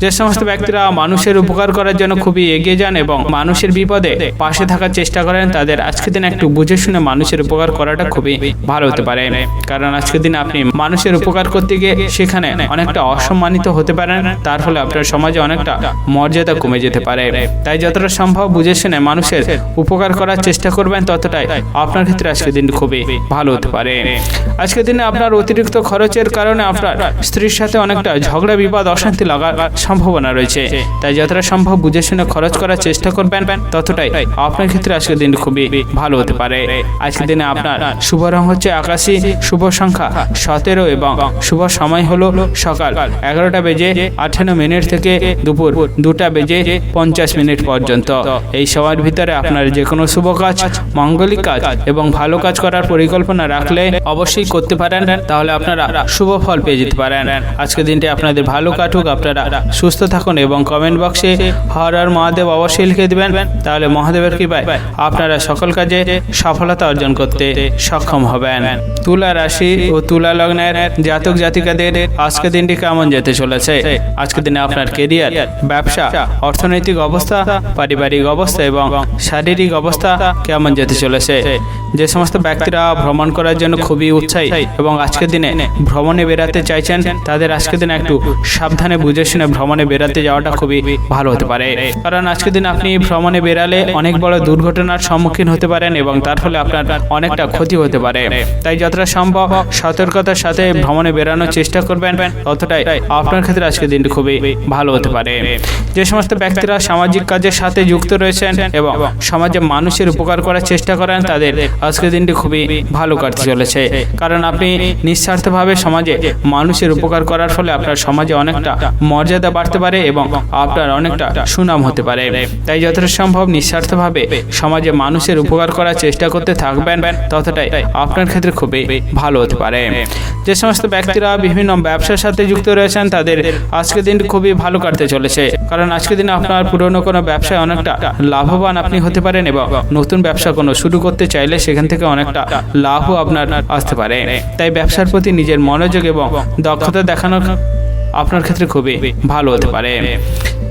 যে সমস্ত ব্যক্তিরা মানুষের উপকার করার জন্য খুবই এগিয়ে যান এবং মানুষের বিপদে পাশে থাকার চেষ্টা করেন, তাদের আজকের দিনে একটু বুঝে শুনে মানুষের উপকার করাটা খুবই ভালো হতে পারে। কারণ আজকের দিনে আপনি মানুষের উপকার করতে গিয়ে সেখানে অনেকটা অসম্মানিত হতে পারেন, তার ফলে আপনার সমাজে অনেকটা মর্যাদা কমে যেতে পারে। তাই যতটা সম্ভব বুঝে শুনে মানুষের উপকার করার চেষ্টা করবেন, ততটাই আপনার ক্ষেত্রে আজকের দিনটি খুবই ভালো হতে পারে। আজকের দিনে আপনার অতিরিক্ত খরচের কারণে আপনার স্ত্রীর সাথে অনেকটা ঝগড়া বিবাদ অশান্তি লাগার সম্ভাবনা রয়েছে। তাই যতটা সম্ভব বুঝে শুনে খরচ করার চেষ্টা করবেন, ততটাই আপনার ক্ষেত্রে আজকের দিনটি খুবই ভালো হতে পারে। আজকের দিনে আপনার শুভ রং হচ্ছে আকাশী, শুভ সংখ্যা 17 এবং শুভ সময় হলো সকাল 11:58 থেকে দুপুর 2:50 পর্যন্ত। এই সময়ের ভিতরে আপনার যে কোনো শুভ কাজ, মাঙ্গলিক কাজ এবং ভালো কাজ করার পরিকল্পনা রাখলে অবশ্যই করতে পারেন, তাহলে আপনারা শুভ ফল পেয়ে যেতে পারেন। আজকের দিনটি আপনাদের ভালো কাটুক, আপনারা সুস্থ থাকুন এবং কমেন্ট বক্সে হর হর মহাদেব অবশ্যই লিখে দেবেন, তাহলে মহাদেবের কৃপায় আপনারা সকল কাজে সফলতা অর্জন করতে সক্ষম হবেন। তুলা রাশি ও তুলা লগ্নের জাতক জাতিকাদের আজকের দিনটি কেমন যেতে চলেছে? আজকের দিনে আপনার কেরিয়ার, ব্যবসা, অর্থনৈতিক অবস্থা, পারিবারিক অবস্থা এবং শারীরিক অবস্থা কেমন যেতে চলেছে? যে সমস্ত ব্যক্তিরা ভ্রমণ করার জন্য খুবই উৎসাহী এবং আজকের দিনে ভ্রমণে বেরাতে চাইছেন, তাদের আজকের দিনে একটু সাবধানে বুঝে শুনে ভ্রমণে বেরাতে যাওয়াটা খুবই ভালো হতে পারে। কারণ আজকের দিন আপনি ভ্রমণে বেরালে অনেক বড় দুর্ঘটনার সম্মুখীন হতে পারেন এবং তার ফলে আপনার অনেকটা ক্ষতি হতে পারে। তাই যতটা সম্ভব সতর্কতার সাথে ভ্রমণে বেরানোর চেষ্টা করবেন, ততটাই আপনার ক্ষেত্রে আজকের দিনটি খুবই ভালো হতে পারে। যে সমস্ত ব্যক্তিরা সামাজিক কাজের সাথে যুক্ত রয়েছেন এবং সমাজে মানুষের উপকার করার চেষ্টা করেন, তাদের আজকের দিনটি খুবই ভালো কাটতে চলেছে। কারণ আপনি নিঃস্বার্থভাবে সমাজে মানুষের উপকার করার ফলে আপনার সমাজে অনেকটা মর্যাদা বাড়তে পারে এবং আপনার অনেকটা সুনাম হতে পারে। তাই যতটা সম্ভব নিঃস্বার্থভাবে সমাজে মানুষের উপকার করার চেষ্টা করতে থাকবেন, ততটাই আপনার ক্ষেত্রে খুবই ভালো হতে পারে। যে সমস্ত ব্যক্তিরা বিভিন্ন ব্যবসার সাথে যুক্ত রয়েছেন, তাদের আজকের দিনটি খুবই ভালো কাটতে চলেছে। কারণ আজকের দিনে আপনার পুরনো কোনো ব্যবসায় অনেকটা লাভবান আপনি হতে পারেন এবং নতুন ব্যবসা কোনো শুরু করতে চাইলে সেখান থেকে অনেকটা লাভও আপনার আসতে পারে। তাই ব্যবসার প্রতি নিজের মনোযোগ এবং দক্ষতা দেখানোর আপনার ক্ষেত্রে খুবই ভালো হতে পারে।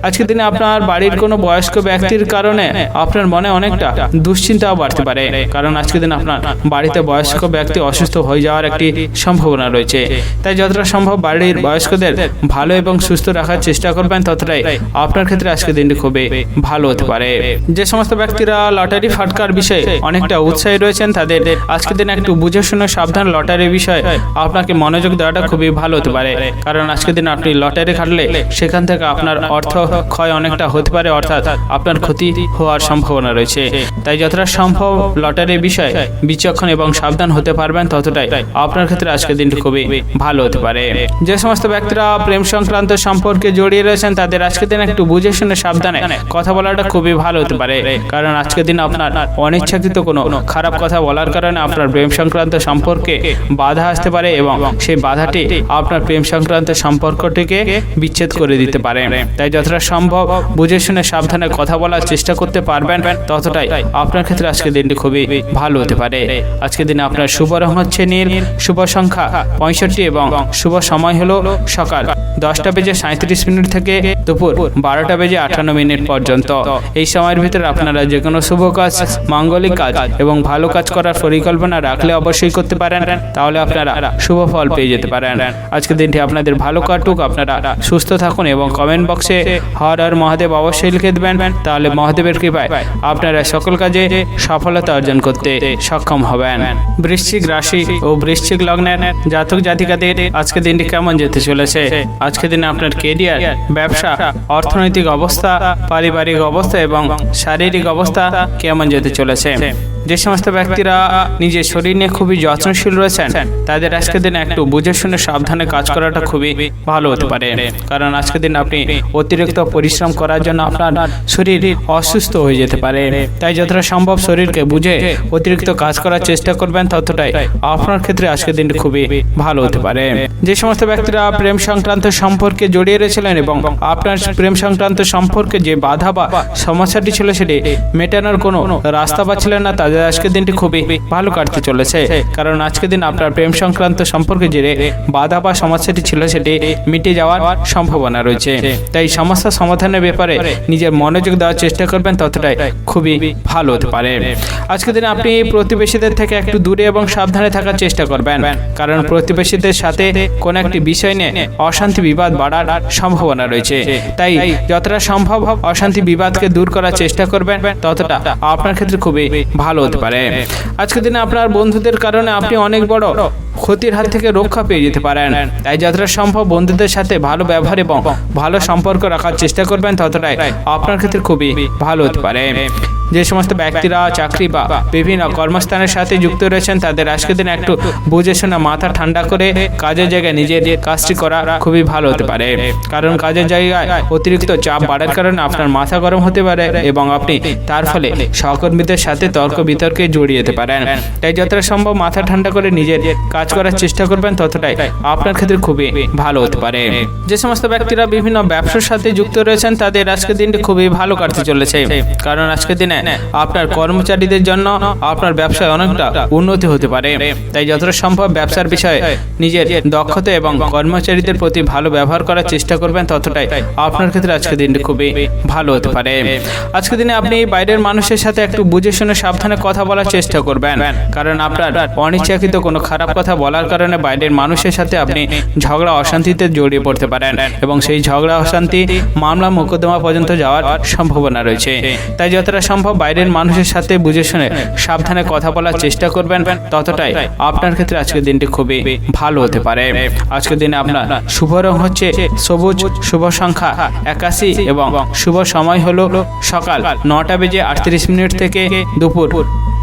আজকের দিনে আপনার বাড়ির কোনো বয়স্ক ব্যক্তির কারণে আপনার মনে অনেকটা দুশ্চিন্তাও বাড়তে পারে। কারণ আজকের দিন আপনার বাড়িতে বয়স্ক ব্যক্তি অসুস্থ হয়ে যাওয়ার একটি সম্ভাবনা রয়েছে। তাই যতটা সম্ভব বাড়ির বয়স্কদের ভালো এবং সুস্থ রাখার চেষ্টা করবেন, ততটাই আপনার ক্ষেত্রে আজকের দিনটি খুবই ভালো হতে পারে। যে সমস্ত ব্যক্তিরা লটারি ফাটকার বিষয়ে অনেকটা উৎসাহী রয়েছেন, তাদের আজকের দিন একটু বুঝে শুনে সাবধান লটারির বিষয়ে আপনাকে মনোযোগ দেওয়াটা খুবই ভালো হতে পারে। কারণ আজকের দিন আপনি লটারি কাটলে সেখান থেকে আপনার অর্থ ক্ষয় অনেকটা হতে পারে, অর্থাৎ আপনার ক্ষতি হওয়ার সম্ভাবনা রয়েছে। তাই যতটা সম্ভব লটারির বিষয়ে বিচক্ষণ এবং সাবধান হতে পারবেন, ততটাই আপনার ক্ষেত্রে আজকের দিনটি খুবই ভালো হতে পারে। যে সমস্ত ব্যক্তিরা প্রেম সংক্রান্ত সম্পর্কে জড়িয়ে রয়েছেন, তাদের আজকের দিন একটু বুঝে শুনে সাবধানে কথা বলাটা খুবই ভালো হতে পারে। কারণ আজকের দিন আপনার অনিচ্ছাকৃত কোনো খারাপ কথা বলার কারণে আপনার প্রেম সংক্রান্ত সম্পর্কে বাধা আসতে পারে এবং সেই বাধাটি আপনার প্রেম সংক্রান্ত সম্পর্কটিকে বিচ্ছেদ করে দিতে পারে। তাই যতটা সম্ভব বুঝে শুনে সাবধানে কথা বলার চেষ্টা করতে পারবেন, ততটাই আপনার ক্ষেত্রে আজকের দিনটি খুবই ভালো হতে পারে। আজকের দিনে আপনার শুভ রং হচ্ছে নীল, শুভ সংখ্যা 65 এবং শুভ সময় হলো সকাল 10:37 থেকে দুপুর 12:58 পর্যন্ত। এই সময়ের ভিতরে আপনারা যে কোনো শুভ কাজ, মাঙ্গলিক কাজ এবং ভালো কাজ করার পরিকল্পনা রাখলে অবশ্যই করতে পারেন, তাহলে আপনারা শুভ ফল পেয়ে যেতে পারেন। আজকের দিনটি আপনাদের ভালো কাটুক, আপনারা সুস্থ থাকুন এবং কমেন্ট বক্সে হর হর মহাদেব অবশ্যই লিখে দেবেন, তাহলে মহাদেবের কৃপায় আপনারা সকল কাজে সফলতা অর্জন করতে সক্ষম হবেন। বৃশ্চিক রাশি ও বৃশ্চিক লগ্নের জাতক জাতিকাদের আজকের দিনটি কেমন যেতে চলেছে? আজকের দিনে আপনার কেরিয়ার, ব্যবসা, অর্থনৈতিক অবস্থা, পারিবারিক অবস্থা এবং শারীরিক অবস্থা কেমন যেতে চলেছে? যে সমস্ত ব্যক্তিরা নিজের শরীর নিয়ে খুবই যত্নশীল রয়েছেন তাদের আজকের দিনে একটু বুঝে শুনে সাবধানে কাজ করাটা খুবই ভালো হতে পারে, কারণ আজকের দিন আপনি অতিরিক্ত পরিশ্রম করার জন্য আপনার শরীর অসুস্থ হয়ে যেতে পারে। তাই যতটা সম্ভব শরীরকে বুঝে অতিরিক্ত কাজ করার চেষ্টা করবেন, ততটাই আপনার ক্ষেত্রে আজকের দিনটি খুবই ভালো হতে পারে। যে সমস্ত ব্যক্তিরা প্রেম সংক্রান্ত সম্পর্কে জড়িয়ে রয়েছিলেন এবং আপনার প্রেম সংক্রান্ত সম্পর্কে যে বাধা বা সমস্যাটি ছিল সেটি মেটানোর কোনো রাস্তা পাচ্ছিলেন না, তাদের আজকের দিনটি খুবই ভালো কাটতে চলেছে, কারণ আজকের দিন আপনার প্রেম সংক্রান্ত সম্পর্কে যে বাধা বা সমস্যাটি ছিল সেটি মিটে যাওয়ার সম্ভাবনা রয়েছে। তাই সমস্যা সমাধানের ব্যাপারে নিজের মনোযোগ দেওয়ার চেষ্টা করবেন, ততটাই খুবই ভালো হতে পারে। আজকের দিনে আপনি প্রতিবেশীদের থেকে একটু দূরে এবং সাবধানে থাকার চেষ্টা করবেন, কারণ প্রতিবেশীদের সাথে কোনো একটি বিষয় নিয়ে অশান্তি বিবাদ বাড়ার সম্ভাবনা রয়েছে। তাই যতটা সম্ভব অশান্তি বিবাদকে দূর করার চেষ্টা করবেন, ততটা আপনার ক্ষেত্রে খুবই ভালো হতে পারে। আজকের দিনে আপনার বন্ধুদের কারণে আপনি অনেক বড় ক্ষতির হাত থেকে রক্ষা পেয়ে যেতে পারেন। তাই যতটা সম্ভব বন্ধুদের সাথে ভালো ব্যবহার এবং ভালো সম্পর্ক রাখার চেষ্টা করবেন, ততটাই আপনার ক্ষেত্রে খুবই ভালো হতে পারে। যে সমস্ত ব্যক্তিরা চাকরি বা বিভিন্ন কর্মস্থানের সাথে যুক্ত রয়েছেন তাদের আজকের দিনে একটু বুঝে শুনে মাথা ঠান্ডা করে কাজের জায়গায় নিজের কাজটি করা খুবই ভালো হতে পারে, কারণ কাজের জায়গায় অতিরিক্ত চাপ বাড়ার কারণে আপনার মাথা গরম হতে পারে এবং আপনি তার ফলে সহকর্মীদের সাথে তর্ক বিতর্কে জড়িয়ে যেতে পারেন। তাই যতটা সম্ভব মাথা ঠান্ডা করে নিজের কাজ করার চেষ্টা করবেন, ততটাই আপনার ক্ষেত্রে খুবই ভালো হতে পারে। যে সমস্ত ব্যক্তিরা বিভিন্ন ব্যবসার সাথে যুক্ত রয়েছেন তাদের আজকের দিনটি খুবই ভালো কাটতে চলেছে, কারণ আজকের দিনে আপনার কর্মচারীদের জন্য আপনার ব্যবসায় অনেকটা উন্নতি হতে পারে। তাই যতটা সম্ভব ব্যবসার বিষয়ে নিজের দক্ষতা এবং কর্মচারীদের প্রতি ভালো ব্যবহার করার চেষ্টা করবেন, ততটাই আপনার ক্ষেত্রে আজকের দিনটি খুবই ভালো হতে পারে। আজকের দিনে আপনি বাইরের মানুষের সাথে একটু বুঝে শুনে সাবধানে কথা বলার চেষ্টা করবেন, কারণ আপনার অনিচ্ছাকৃত কোনো খারাপ কথা বলার কারণে বাইরের মানুষের সাথে আপনি ঝগড়া অশান্তিতে জড়িয়ে পড়তে পারেন এবং সেই ঝগড়া অশান্তি মামলা মোকদ্দমা পর্যন্ত যাওয়ার সম্ভাবনা রয়েছে। তাই যতটা সম্ভব বাইরের মানুষের সাথে বুঝে শুনে সাবধানে কথা বলার চেষ্টা করবেন, ততটাই আপনার ক্ষেত্রে আজকের দিনটি খুবই ভালো হতে পারে। আজকের দিনে আপনার শুভ রং হচ্ছে সবুজ, শুভ সংখ্যা 81 এবং শুভ সময় হলো সকাল 9:38 থেকে দুপুর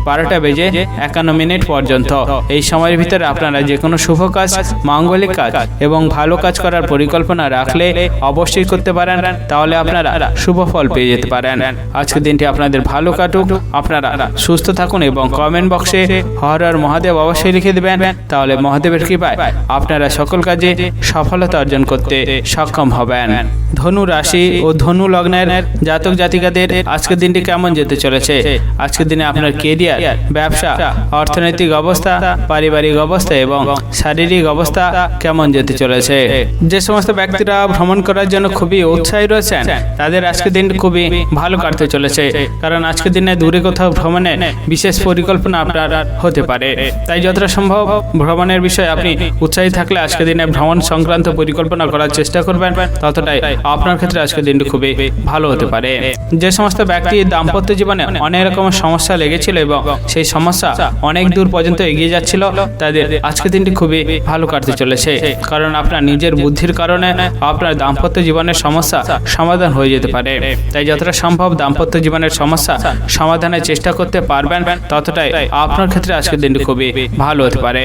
12:51 পর্যন্ত। এই সময়ের ভিতরে আপনারা যে কোনো শুভ কাজ, মাঙ্গলিক কাজ এবং ভালো কাজ করার পরিকল্পনা রাখলে অবশ্যই করতে পারেন, তাহলে আপনারা শুভ ফল পেয়ে যেতে পারেন। আজকের দিনটি আপনাদের ভালো কাটুক, আপনারা সুস্থ থাকুন এবং কমেন্ট বক্সে হর হর মহাদেব অবশ্যই লিখে দেবেন, তাহলে মহাদেবের কৃপায় আপনারা সকল কাজে সফলতা অর্জন করতে সক্ষম হবেন। ধনু রাশি ও ধনু লগ্নের জাতক জাতিকাদের আজকের দিনটি কেমন যেতে চলেছে? আজকের দিনে আপনার কেরিয়ার, ব্যবসা, অর্থনৈতিক অবস্থা, পারিবারিক অবস্থা এবং শারীরিক অবস্থা কেমন যেতে চলেছে? যে সমস্ত ব্যক্তিরা ভ্রমণ করার জন্য খুবই উৎসাহী রয়েছেন তাদের আজকের দিন খুবই ভালো কাটতে চলেছে, কারণ আজকের দিনে দূরে কোথাও ভ্রমণে বিশেষ পরিকল্পনা আপনার হতে পারে। তাই যতটা সম্ভব ভ্রমণের বিষয়ে আপনি উৎসাহী থাকলে আজকের দিনে ভ্রমণ সংক্রান্ত পরিকল্পনা করার চেষ্টা করবেন, ততটাই আপনার ক্ষেত্রে আজকের দিনটি খুবই ভালো হতে পারে। যে সমস্ত ব্যক্তি দাম্পত্য জীবনে অনেক রকমের সমস্যা লেগেছিল এবং সেই সমস্যা অনেক দূর পর্যন্ত এগিয়ে যাচ্ছিল, তাদের আজকের দিনটি খুবই ভালো কাটতে চলেছে, কারণ আপনার নিজের বুদ্ধির কারণে আপনার দাম্পত্য জীবনের সমস্যা সমাধান হয়ে যেতে পারে। তাই যতটা সম্ভব দাম্পত্য জীবনের সমস্যা সমাধানের চেষ্টা করতে পারবেন, ততটাই আপনার ক্ষেত্রে আজকের দিনটি খুবই ভালো হতে পারে।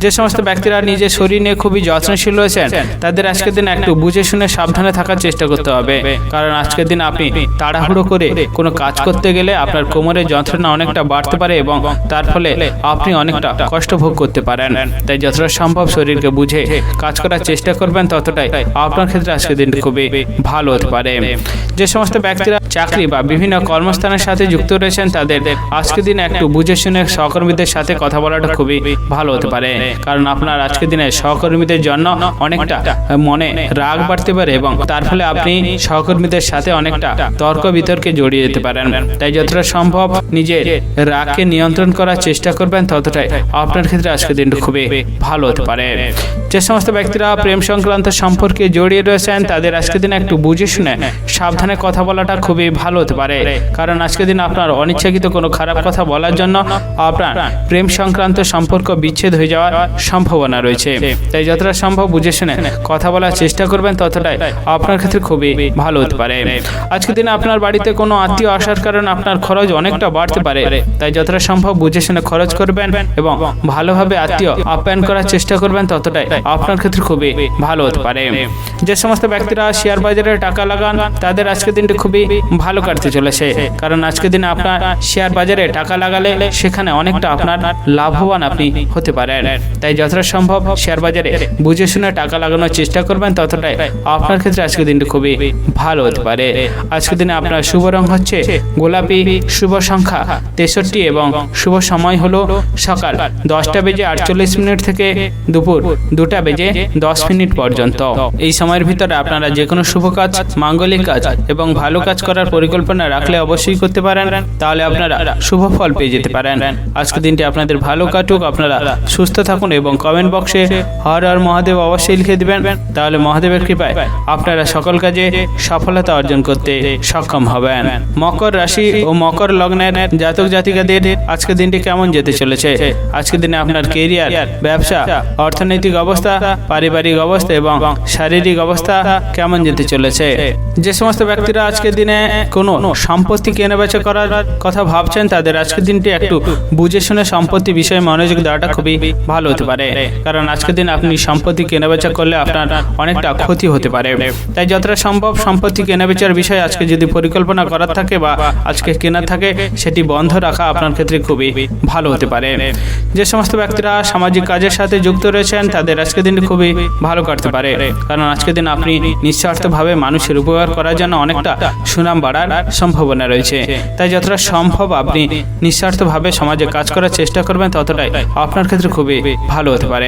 যে সমস্ত ব্যক্তিরা নিজের শরীর নিয়ে খুবই যত্নশীল রয়েছেন তাদের আজকের দিন একটু বুঝে শুনে সাবধানে থাকার চেষ্টা করতে হবে, কারণ আজকের দিন আপনি তাড়াহুড়ো করে কোনো কাজ করতে গেলে আপনার কোমরের যন্ত্রণা অনেকটা বাড়তে পারে এবং তার ফলে আপনি অনেকটা কষ্ট ভোগ করতে পারেন। তাই যতটা সম্ভব শরীরকে বুঝে কাজ করার চেষ্টা করবেন, ততটাই আপনার ক্ষেত্রে আজকের দিনটি খুবই ভালো হতে পারে। যে সমস্ত ব্যক্তিরা চাকরি বা বিভিন্ন কর্মস্থানের সাথে যুক্ত রয়েছেন তাদের আজকের দিনে একটু বুঝে শুনে সহকর্মীদের সাথে কথা বলাটা খুবই ভালো হতে পারে, কারণ আপনার আজকের দিনে সহকর্মীদের জন্য অনেকটা মনে রাগ বাড়তে পারে এবং তার ফলে আপনি সহকর্মীদের সাথে অনেকটা তর্ক বিতর্কে জড়িয়ে যেতে পারেন। তাই যতটা সম্ভব নিজের রাগকে নিয়ন্ত্রণ করার চেষ্টা করবেন, ততটাই আপনার ক্ষেত্রে আজকের দিনটা খুবই ভালো হতে পারে। যে সমস্ত ব্যক্তিরা প্রেম সংক্রান্ত সম্পর্কে জড়িয়ে রয়েছেন তাদের আজকের দিনে একটু বুঝে শুনে সাবধানে কথা বলাটা খুবই ভালো হতে পারে, কারণ আজকের দিন আপনার অনিচ্ছাকৃত কোনো খারাপ কথা বলার জন্য আপনার প্রেম সংক্রান্ত সম্পর্ক বিচ্ছেদ হয়ে যাওয়ার সম্ভাবনা রয়েছে। তাই যতটা সম্ভব বুঝে শুনে কথা বলার চেষ্টা করবেন, ততটাই আপনার আপনার ক্ষেত্রে খুবই ভালো হতে পারে। আজকের দিনে আপনার বাড়িতে কোনো আত্মীয় আসার কারণে আপনার খরচ অনেকটা বাড়তে পারে, তাই যতটা সম্ভব বুঝে শুনে খরচ করবেন এবং ভালোভাবে আত্মীয় আপ্যায়ন করার চেষ্টা করবেন, ততটাই আপনার ক্ষেত্রে খুবই ভালো হতে পারে। যে সমস্ত ব্যক্তিরা শেয়ার বাজারে টাকা লাগান তাদের আজকের দিনটি খুবই ভালো কাটতে চলেছে, কারণ আজকের দিনে আপনার শেয়ার বাজারে টাকা লাগালে সেখানে অনেকটা আপনার লাভবান আপনি হতে পারেন। তাই যতটা সম্ভব শেয়ার বাজারে বুঝে শুনে টাকা লাগানোর চেষ্টা করবেন, ততটাই আপনার ক্ষেত্রে আজকের দিনটি খুবই ভালো হতে পারে। আজকের দিনে আপনার শুভ রং হচ্ছে গোলাপি, শুভ সংখ্যা 63 এবং শুভ সময় হলো সকাল 10:48 থেকে দুপুর 2:10 পর্যন্ত। এই সময়ের ভিতরে আপনারা যে কোনো শুভ কাজ, মাঙ্গলিক কাজ এবং ভালো কাজ করার পরিকল্পনা রাখলে অবশ্যই করতে পারেন, তাহলে আপনারা শুভ ফল পেয়ে যেতে পারেন। আজকের দিনটি আপনাদের ভালো কাটুক, আপনারা সুস্থ থাকুন এবং কমেন্ট বক্সে হর হর মহাদেব অবশ্যই লিখে দিবেন, তাহলে মহাদেবের কৃপায় আপনারা সকল কাজে সফলতা অর্জন করতে সক্ষম হবেন। মকর রাশি ও মকর লগ্নের জাতক জাতিকাদের আজকের দিনটি কেমন যেতে চলেছে? আজকের দিনে আপনার কেরিয়ার, ব্যবসা, অর্থনৈতিক অবস্থা, পারিবারিক অবস্থা এবং শারীরিক অবস্থা কেমন যেতে চলেছে? যে সমস্ত ব্যক্তিরা আজকের দিনে কোনো সম্পত্তি কেনাবেচা করার কথা ভাবছেন, তাদের আজকের দিনটি একটু বুঝে শুনে সম্পত্তি বিষয়ে মনোযোগ দেওয়াটা খুবই ভালো হতে পারে, কারণ আজকের দিন আপনি সম্পত্তি কেনাবেচা করলে আপনার অনেকটা ক্ষতি হতে পারে। তাই যতটা সম্ভব সম্পত্তি কেনাবেচার বিষয়ে আজকে যদি পরিকল্পনা করার থাকে বা আজকে কেনার থাকে, সেটি বন্ধ রাখা আপনার ক্ষেত্রে খুবই ভালো হতে পারে। যে সমস্ত ব্যক্তিরা সামাজিক কাজের সাথে যুক্ত রয়েছেন, তাদের আজকের দিনটি খুবই ভালো কাটতে পারে, কারণ আজকের দিন আপনি নিঃস্বার্থভাবে মানুষের উপকার করার জন্য অনেকটা সুনাম বাড়ার সম্ভাবনা রয়েছে। তাই যতটা সম্ভব আপনি নিঃস্বার্থভাবে সমাজে কাজ করার চেষ্টা করবেন, ততটাই আপনার ক্ষেত্রে খুবই ভালো হতে পারে।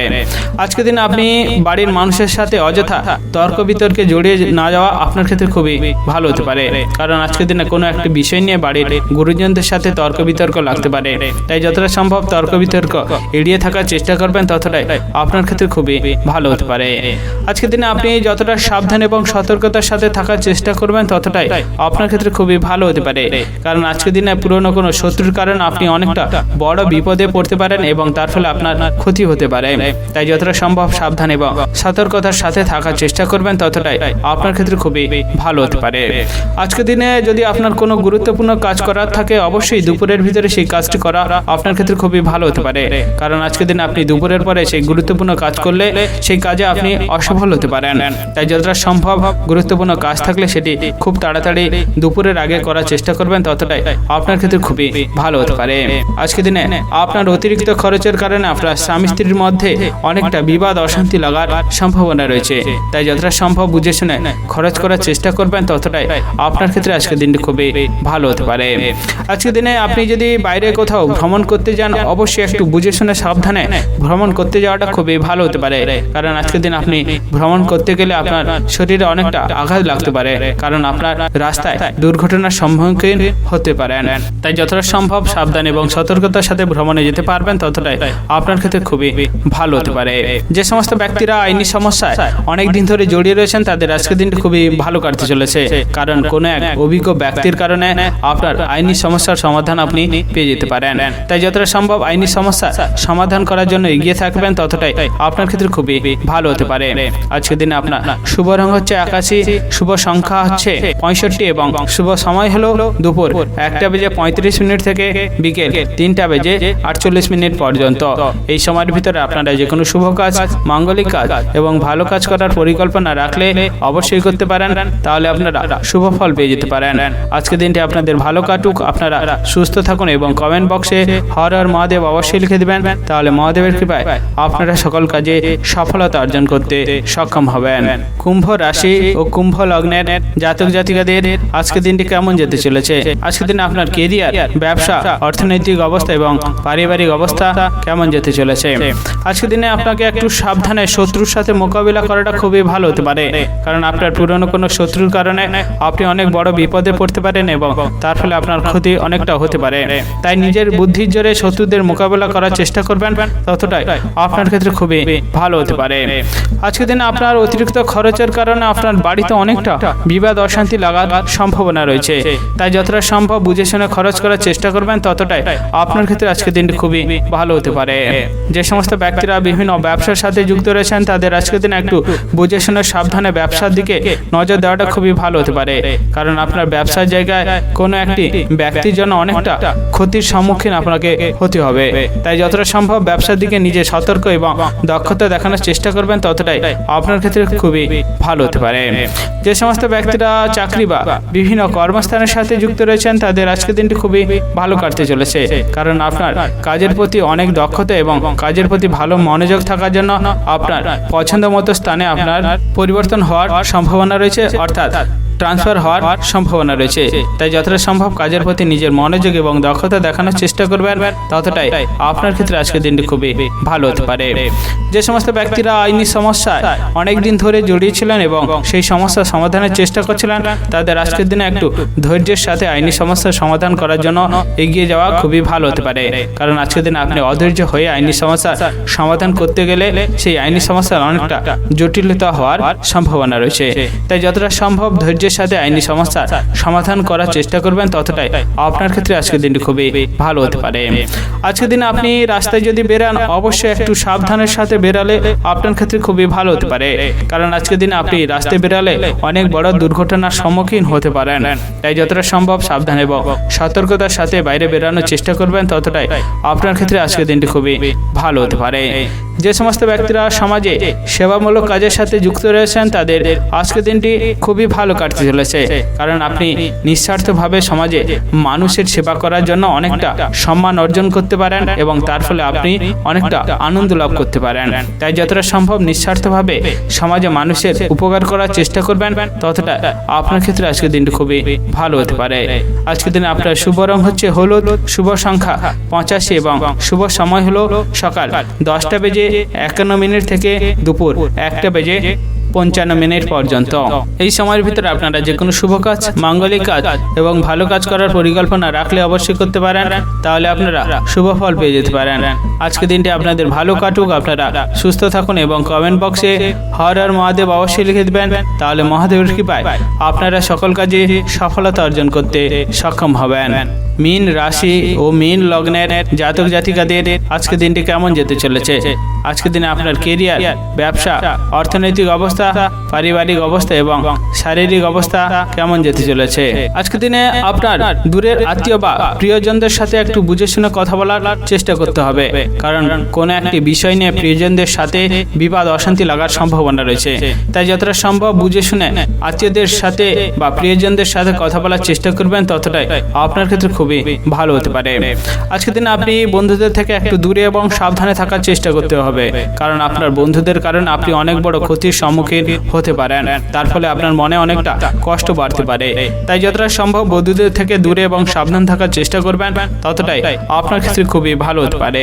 আজকের দিন আপনি বাড়ির মানুষের সাথে অযথা তর্ক বিতর্কে জড়িয়ে না যাওয়া আপনার ক্ষেত্রে খুবই ভালো হতে পারে, কারণ আজকের দিনে কোনো একটি বিষয় নিয়ে বাড়ির গুরুজনদের সাথে তর্ক বিতর্ক লাগতে পারে। তাই যতটা সম্ভব তর্ক বিতর্ক এড়িয়ে থাকার চেষ্টা করবেন, ততটাই আপনার ক্ষেত্রে খুবই ভালো হতে পারে। আজকের দিনে আপনি যতটা সাবধান এবং সতর্কতার সাথে থাকার চেষ্টা করবেন, ততটাই আপনার ক্ষেত্রে খুবই ভালো হতে পারে, কারণ আজকের দিনে পুরনো কোনো শত্রুর কারণে আপনি অনেকটা বড় বিপদে পড়তে পারেন এবং তার ফলে আপনার ক্ষতি হতে পারে। তাই যতটা সম্ভব সাবধান এবং সতর্কতার সাথে থাকার চেষ্টা করবেন, ততটাই আপনার ক্ষেত্রে খুবই ভালো হতে পারে। আজকের দিনে যদি আপনার কোনো গুরুত্বপূর্ণ কাজ করার থাকে, অবশ্যই দুপুরের ভিতরে সেই কাজটি করা আপনার ক্ষেত্রে খুবই ভালো হতে পারে, কারণ আজকের দিনে আপনি দুপুরের পরে সেই গুরুত্বপূর্ণ কাজ করলে সেই কাজে আপনি অসফল হতে পারেন। তাই যতটা সম্ভব গুরুত্বপূর্ণ কাজ থাকলে সেটি খুব তাড়াতাড়ি দুপুরের আগে করার চেষ্টা করবেন, ততটাই আপনার ক্ষেত্রে খুবই ভালো হতে পারে। আজকের দিনে আপনার অতিরিক্ত খরচের কারণে আপনার স্বামী স্ত্রীর মধ্যে অনেকটা বিবাদ অশান্তি লাগার সম্ভাবনা রয়েছে। তাই যতটা সম্ভব বুঝে শুনে খরচ করার চেষ্টা করবেন, ততটাই আপনার ক্ষেত্রে আজকের দিনটি খুবই ভালো হতে পারে। আজকের দিনে আপনি যদি বাইরে কোথাও ভ্রমণ করতে যান, অবশ্যই একটু বুঝে শুনে সাবধানে ভ্রমণ করতে যাওয়াটা খুবই ভালো হতে পারে, কারণ আজকের দিন আপনি ভ্রমণ করতে গেলে আপনার শরীরে অনেকটা আঘাত লাগতে পারে, কারণ আপনার রাস্তায় দুর্ঘটনার সম্মুখীন হতে পারেন। তাই যতটা সম্ভব সাবধান এবং সতর্কতার সাথে ভ্রমণে যেতে পারবেন, ততটাই আপনার ক্ষেত্রে খুবই ভালো হতে পারে। যে সমস্ত ব্যক্তিরা আইনি সমস্যায় অনেক দিন ধরে জড়িয়ে রয়েছেন, তাদের আজকের দিনটি খুবই ভালো কাটতে চলেছে, কারণ কোনো এক অভিজ্ঞ ব্যক্তির কারণে আপনার আইনি সমস্যার সমাধান আপনি পেয়ে যেতে পারেন। তাই যতটা সম্ভব আইনি সমস্যা সমাধান করার জন্য এগিয়ে থাকবেন, ততটাই আপনার ক্ষেত্রে খুবই ভালো হতে পারে। আজকের দিনে আপনার শুভ রং হচ্ছে আকাশী, শুভ সংখ্যা হচ্ছে 65 এবং শুভ সময় হলো দুপুর 1:35 থেকে বিকেল 3:48 পর্যন্ত। এই সময়ের ভিতরে আপনারা যে কোনো শুভ কাজ, মাঙ্গলিক কাজ এবং ভালো কাজ করার পরিকল্পনা রাখলে অবশ্যই করতে পারেন, তাহলে আপনারা শুভ ফল পেয়ে যেতে পারেন। আজকের দিনটি আপনাদের ভালো কাটুক, আপনারা সুস্থ থাকুন এবং কমেন্ট বক্সে হর হর মহাদেব অবশ্যই লিখে দিবেন, তাহলে মহাদেবের কৃপায় আপনারা সকল কাজে সফলতা অর্জন করতে সক্ষম হবেন। কুম্ভ রাশি ও কুম্ভ লগ্নের জাতক জাতিকাদের আজকের দিনটি কেমন যেতে চলেছে? আজকের দিনে আপনার কেরিয়ার, ব্যবসা, অর্থনৈতিক অবস্থা এবং পারিবারিক অবস্থা কেমন যেতে চলেছে? আজকের দিনে আপনাকে একটু সাবধানে শত্রুর সাথে মোকাবিলা করাটা খুবই ভালো হতে পারে, কারণ আপনার পুরনো কোনো শত্রুর কারণে আপনি অনেক বড় বিপদে পড়তে পারেন এবং তার ফলে আপনার ক্ষতি অনেকটা হতে পারে। তাই নিজের বুদ্ধির জোরে শত্রুদের মোকাবিলা করার চেষ্টা করবেন, ততটাই আপনার ক্ষেত্রে খুবই ভালো হতে পারে। আজকের দিনে আপনার অতিরিক্ত খরচের কারণে আপনার বাড়িতে অনেকটা বিবাদ অশান্তি লাগার সম্ভাবনা রয়েছে। তাই যতটা সম্ভব বুঝে শুনে খরচ করার চেষ্টা করবেন, ততটাই আপনার ক্ষেত্রে আজকের দিনটি খুবই ভালো হতে পারে। যে সমস্ত ব্যক্তিরা বিভিন্ন ব্যবসার সাথে যুক্ত রয়েছেন, তাদের আজকের দিনে একটু বুঝে শুনে সাবধানে ব্যবসা ব্যবসার দিকে নজর দেওয়াটা খুবই ভালো হতে পারে, কারণ আপনার ব্যবসার জায়গায় কোনো একটি ব্যক্তির জন্য অনেকটা ক্ষতির সম্মুখীন আপনাকে হতে হবে। তাই যতটা সম্ভব ব্যবসার দিকে নিজে সতর্ক এবং দক্ষতা দেখানোর চেষ্টা করবেন, ততটাই আপনার ক্ষেত্রে খুবই ভালো হতে পারে। যে সমস্ত ব্যক্তিরা চাকরি বা বিভিন্ন কর্মস্থানের সাথে যুক্ত রয়েছেন, তাদের আজকের দিনটি খুবই ভালো কাটতে চলেছে, কারণ আপনার কাজের প্রতি অনেক দক্ষতা এবং কাজের প্রতি ভালো মনোযোগ থাকার জন্য আপনার পছন্দ মতো স্থানে আপনার পরিবর্তন হওয়ার সম্ভাবনা রয়েছে, অর্থাৎ ট্রান্সফার হওয়ার সম্ভাবনা রয়েছে। তাই যতটা সম্ভব কাজের প্রতি নিজের মনোযোগ এবং দক্ষতা দেখানোর চেষ্টা করবেন, ততটাই আপনার ক্ষেত্রে আজকের দিনটি খুবই ভালো হতে পারে। যে সমস্ত ব্যক্তিরা আইনি সমস্যায় অনেক দিন ধরে জড়িয়েছিলেন এবং সেই সমস্যার সমাধানের চেষ্টা করছিলেন, তাদের আজকের দিনে একটু ধৈর্যের সাথে আইনি সমস্যার সমাধান করার জন্য এগিয়ে যাওয়া খুবই ভালো হতে পারে, কারণ আজকের দিনে আপনি অধৈর্য হয়ে আইনি সমস্যার সমাধান করতে গেলে সেই আইনি সমস্যার অনেকটা জটিলতা হওয়ার সম্ভাবনা রয়েছে। তাই যতটা সম্ভব ধৈর্যের সাথে আইনি সমস্যার সমাধান করার চেষ্টা করবেন, ততটাই আপনার ক্ষেত্রে আজকের দিনটি খুবই ভালো হতে পারে। আজকের দিনে আপনি রাস্তায় যদি বেরান, অবশ্যই একটু সাবধানের সাথে বেরালে আপনার ক্ষেত্রে খুবই ভালো হতে পারে, কারণ আজকের দিনে আপনি রাস্তায় বেরালে অনেক বড় দুর্ঘটনার সম্মুখীন হতে পারেন। তাই যতটা সম্ভব সাবধান এবং সতর্কতার সাথে বাইরে বেরানোর চেষ্টা করবেন, ততটাই আপনার ক্ষেত্রে আজকের দিনটি খুবই ভালো হতে পারে। যে সমস্ত ব্যক্তিরা সমাজে সেবামূলক কাজের সাথে যুক্ত রয়েছেন, তাদের আজকের দিনটি খুবই ভালো কাটতে চলেছে, কারণ আপনি নিঃস্বার্থভাবে সমাজে মানুষের সেবা করার জন্য অনেকটা সম্মান অর্জন করতে পারেন এবং তার ফলে আপনি অনেকটা আনন্দ লাভ করতে পারেন। তাই যতটা সম্ভব নিঃস্বার্থভাবে সমাজে মানুষের উপকার করার চেষ্টা করবেন, ততটা আপনার ক্ষেত্রে আজকের দিনটি খুবই ভালো হতে পারে। আজকের দিনে আপনার শুভ রং হচ্ছে হলুদ, শুভ সংখ্যা 85 এবং শুভ সময় হলো সকাল 10:51 থেকে দুপুর 1:55 পর্যন্ত। এই সময়ের ভিতরে আপনারা যে কোনো শুভ কাজ, মাঙ্গলিক কাজ এবং ভালো কাজ করার পরিকল্পনা রাখলে অবশ্যই করতে পারেন, তাহলে আপনারা শুভ ফল পেয়ে যেতে পারেন। আজকে দিনটি আপনাদের ভালো কাটুক, আপনারা সুস্থ থাকুন এবং কমেন্ট বক্সে হর হর মহাদেব অবশ্যই লিখে দেবেন, তাহলে মহাদেবের কৃপায় আপনারা সকল কাজে সফলতা অর্জন করতে সক্ষম হবেন। মীন রাশি ও মীন লগ্নের জাতক জাতিকাদের আজকে দিনটি কেমন যেতে চলেছে? আজকে দিনে আপনার কেরিয়ার, ব্যবসা, অর্থনৈতিক অবস্থা, পারিবারিক অবস্থা এবং শারীরিক অবস্থা কেমন যেতে চলেছে? আজকে দিনে আপনার দূরের আত্মীয় বা প্রিয়জনদের সাথে একটু বুঝে শুনে কথা বলার চেষ্টা করতে হবে, কারণ কোনো একটি বিষয় নিয়ে প্রিয়জনদের সাথে বিবাদ অশান্তি লাগার সম্ভাবনা রয়েছে। তাই যতটা সম্ভব বুঝে শুনে আত্মীয়দের সাথে বা প্রিয়জনদের সাথে কথা বলার চেষ্টা করবেন, ততটাই আপনার ক্ষেত্রে খুবই ভালো হতে পারে। আজকের দিনে আপনি বন্ধুদের থেকে একটু দূরে এবং সাবধানে থাকার চেষ্টা করতে হবে, কারণ আপনার বন্ধুদের কারণে আপনি অনেক বড় ক্ষতির সম্মুখীন হতে পারেন, তার ফলে আপনার মনে অনেকটা কষ্ট বাড়তে পারে। তাই যতটা সম্ভব বন্ধুদের থেকে দূরে এবং সাবধান থাকার চেষ্টা করবেন, ততটাই আপনার ক্ষেত্রে খুবই ভালো হতে পারে।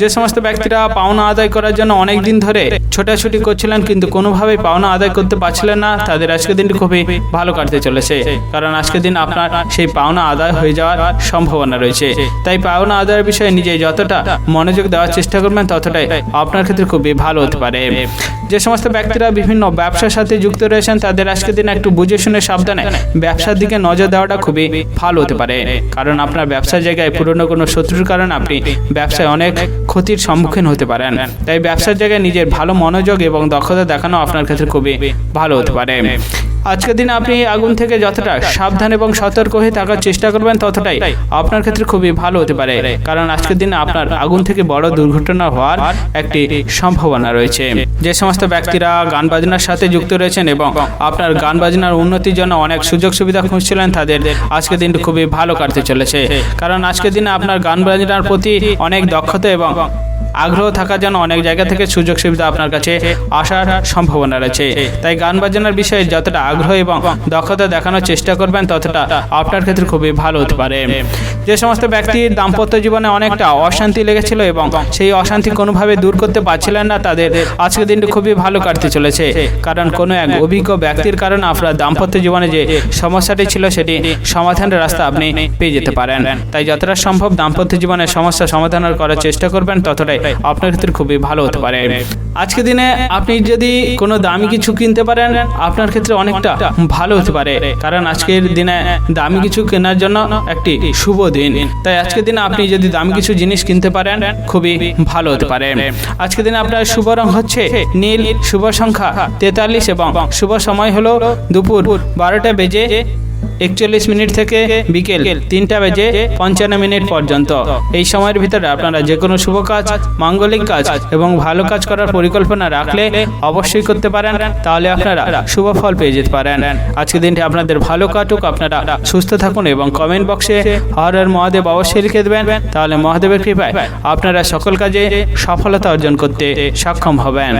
যে সমস্ত ব্যক্তিরা পাওনা আদায় করার জন্য অনেক দিন ধরে ছোটাছুটি করছিলেন কিন্তু কোনোভাবেই পাওনা আদায় করতে পারছিলেন না, তাদের আজকের দিনটি খুবই ভালো কাটতে চলেছে, কারণ আজকের দিন আপনার সেই পাওনা আদায় হয়ে যাওয়ার সম্ভাবনা রয়েছে। তাই পাওনা আদায়ের বিষয়ে নিজে যতটা মনোযোগ দেওয়ার চেষ্টা করবেন, ততটাই আপনার ক্ষেত্রে খুবই ভালো হতে পারে। যে সমস্ত ব্যক্তিরা বিভিন্ন ব্যবসার সাথে যুক্ত রয়েছেন, তাদের আজকের দিন একটু বুঝে শুনে সাবধানে ব্যবসার দিকে নজর দেওয়াটা খুবই ভালো হতে পারে, কারণ আপনার ব্যবসার জায়গায় পুরনো কোনো শত্রুর কারণে আপনি ব্যবসায় অনেক ক্ষতির সম্মুখীন হতে পারেন। তাই ব্যবসার জায়গায় নিজের ভালো মনোযোগ এবং দক্ষতা দেখানো আপনার ক্ষেত্রে খুবই ভালো হতে পারে। আজকের দিনে আপনি আগুন থেকে যতটা সাবধান এবং সতর্ক হয়ে থাকার চেষ্টা করবেন, ততটাই আপনার ক্ষেত্রে খুবই ভালো হতে পারে, কারণ আজকের দিনে আপনার আগুন থেকে বড় দুর্ঘটনা হওয়ার একটি সম্ভাবনা রয়েছে। যে সমস্ত ব্যক্তিরা গান বাজনার সাথে যুক্ত রয়েছেন এবং আপনার গান বাজনার উন্নতির জন্য অনেক সুযোগ সুবিধা খুঁজছিলেন, তাদের আজকের দিনটি খুবই ভালো কাটতে চলেছে, কারণ আজকের দিনে আপনার গান বাজনার প্রতি অনেক দক্ষতা এবং আগ্রহ থাকার জন্য অনেক জায়গা থেকে সুযোগ সুবিধা আপনার কাছে আসার সম্ভাবনা রয়েছে। তাই গান বাজনার বিষয়ে যতটা আগ্রহ এবং দক্ষতা দেখানোর চেষ্টা করবেন, ততটা আপনার ক্ষেত্রে খুবই ভালো হতে পারে। যে সমস্ত ব্যক্তির দাম্পত্য জীবনে অনেকটা অশান্তি লেগেছিল এবং সেই অশান্তি কোনোভাবে দূর করতে পারছিলেন না, তাদের আজকের দিনটি খুবই ভালো কাটতে চলেছে, কারণ কোনো এক অভিজ্ঞ ব্যক্তির কারণে আপনার দাম্পত্য জীবনে যে সমস্যাটি ছিল সেটি সমাধানের রাস্তা আপনি পেয়ে যেতে পারেন। তাই যতটা সম্ভব দাম্পত্য জীবনের সমস্যা সমাধান করার চেষ্টা করবেন, ততটাই আপনার ক্ষেত্রে খুবই ভালো হতে পারে। আজকে দিনে আপনি যদি কোনো দামি কিছু কিনতে পারেন, আপনার ক্ষেত্রে অনেকটা ভালো হতে পারে, কারণ আজকের দিনে দামি কিছু কেনার জন্য একটি শুভ দিন, তাই আজকের দিনে আপনি যদি দামি কিছু জিনিস কিনতে পারেন খুবই ভালো হতে পারে। আজকের দিনে আপনার শুভ রং হচ্ছে নীল, শুভ সংখ্যা 43 এবং শুভ সময় হলো দুপুর 12:41 থেকে বিকেল 3:55 পর্যন্ত। এই সময়ের ভিতরে আপনারা যে কোনো শুভ কাজ, মাঙ্গলিক কাজ এবং ভালো কাজ করার পরিকল্পনা রাখলে অবশ্যই করতে পারেন, তাহলে আপনারা শুভ ফল পেয়ে যেতে পারেন। আজকের দিনটি আপনাদের ভালো কাটুক, আপনারা সুস্থ থাকুন এবং কমেন্ট বক্সে হর হর মহাদেব অবশ্যই লিখে দেবেন, তাহলে মহাদেবের কৃপায় আপনারা সকল কাজে সফলতা অর্জন করতে সক্ষম হবেন।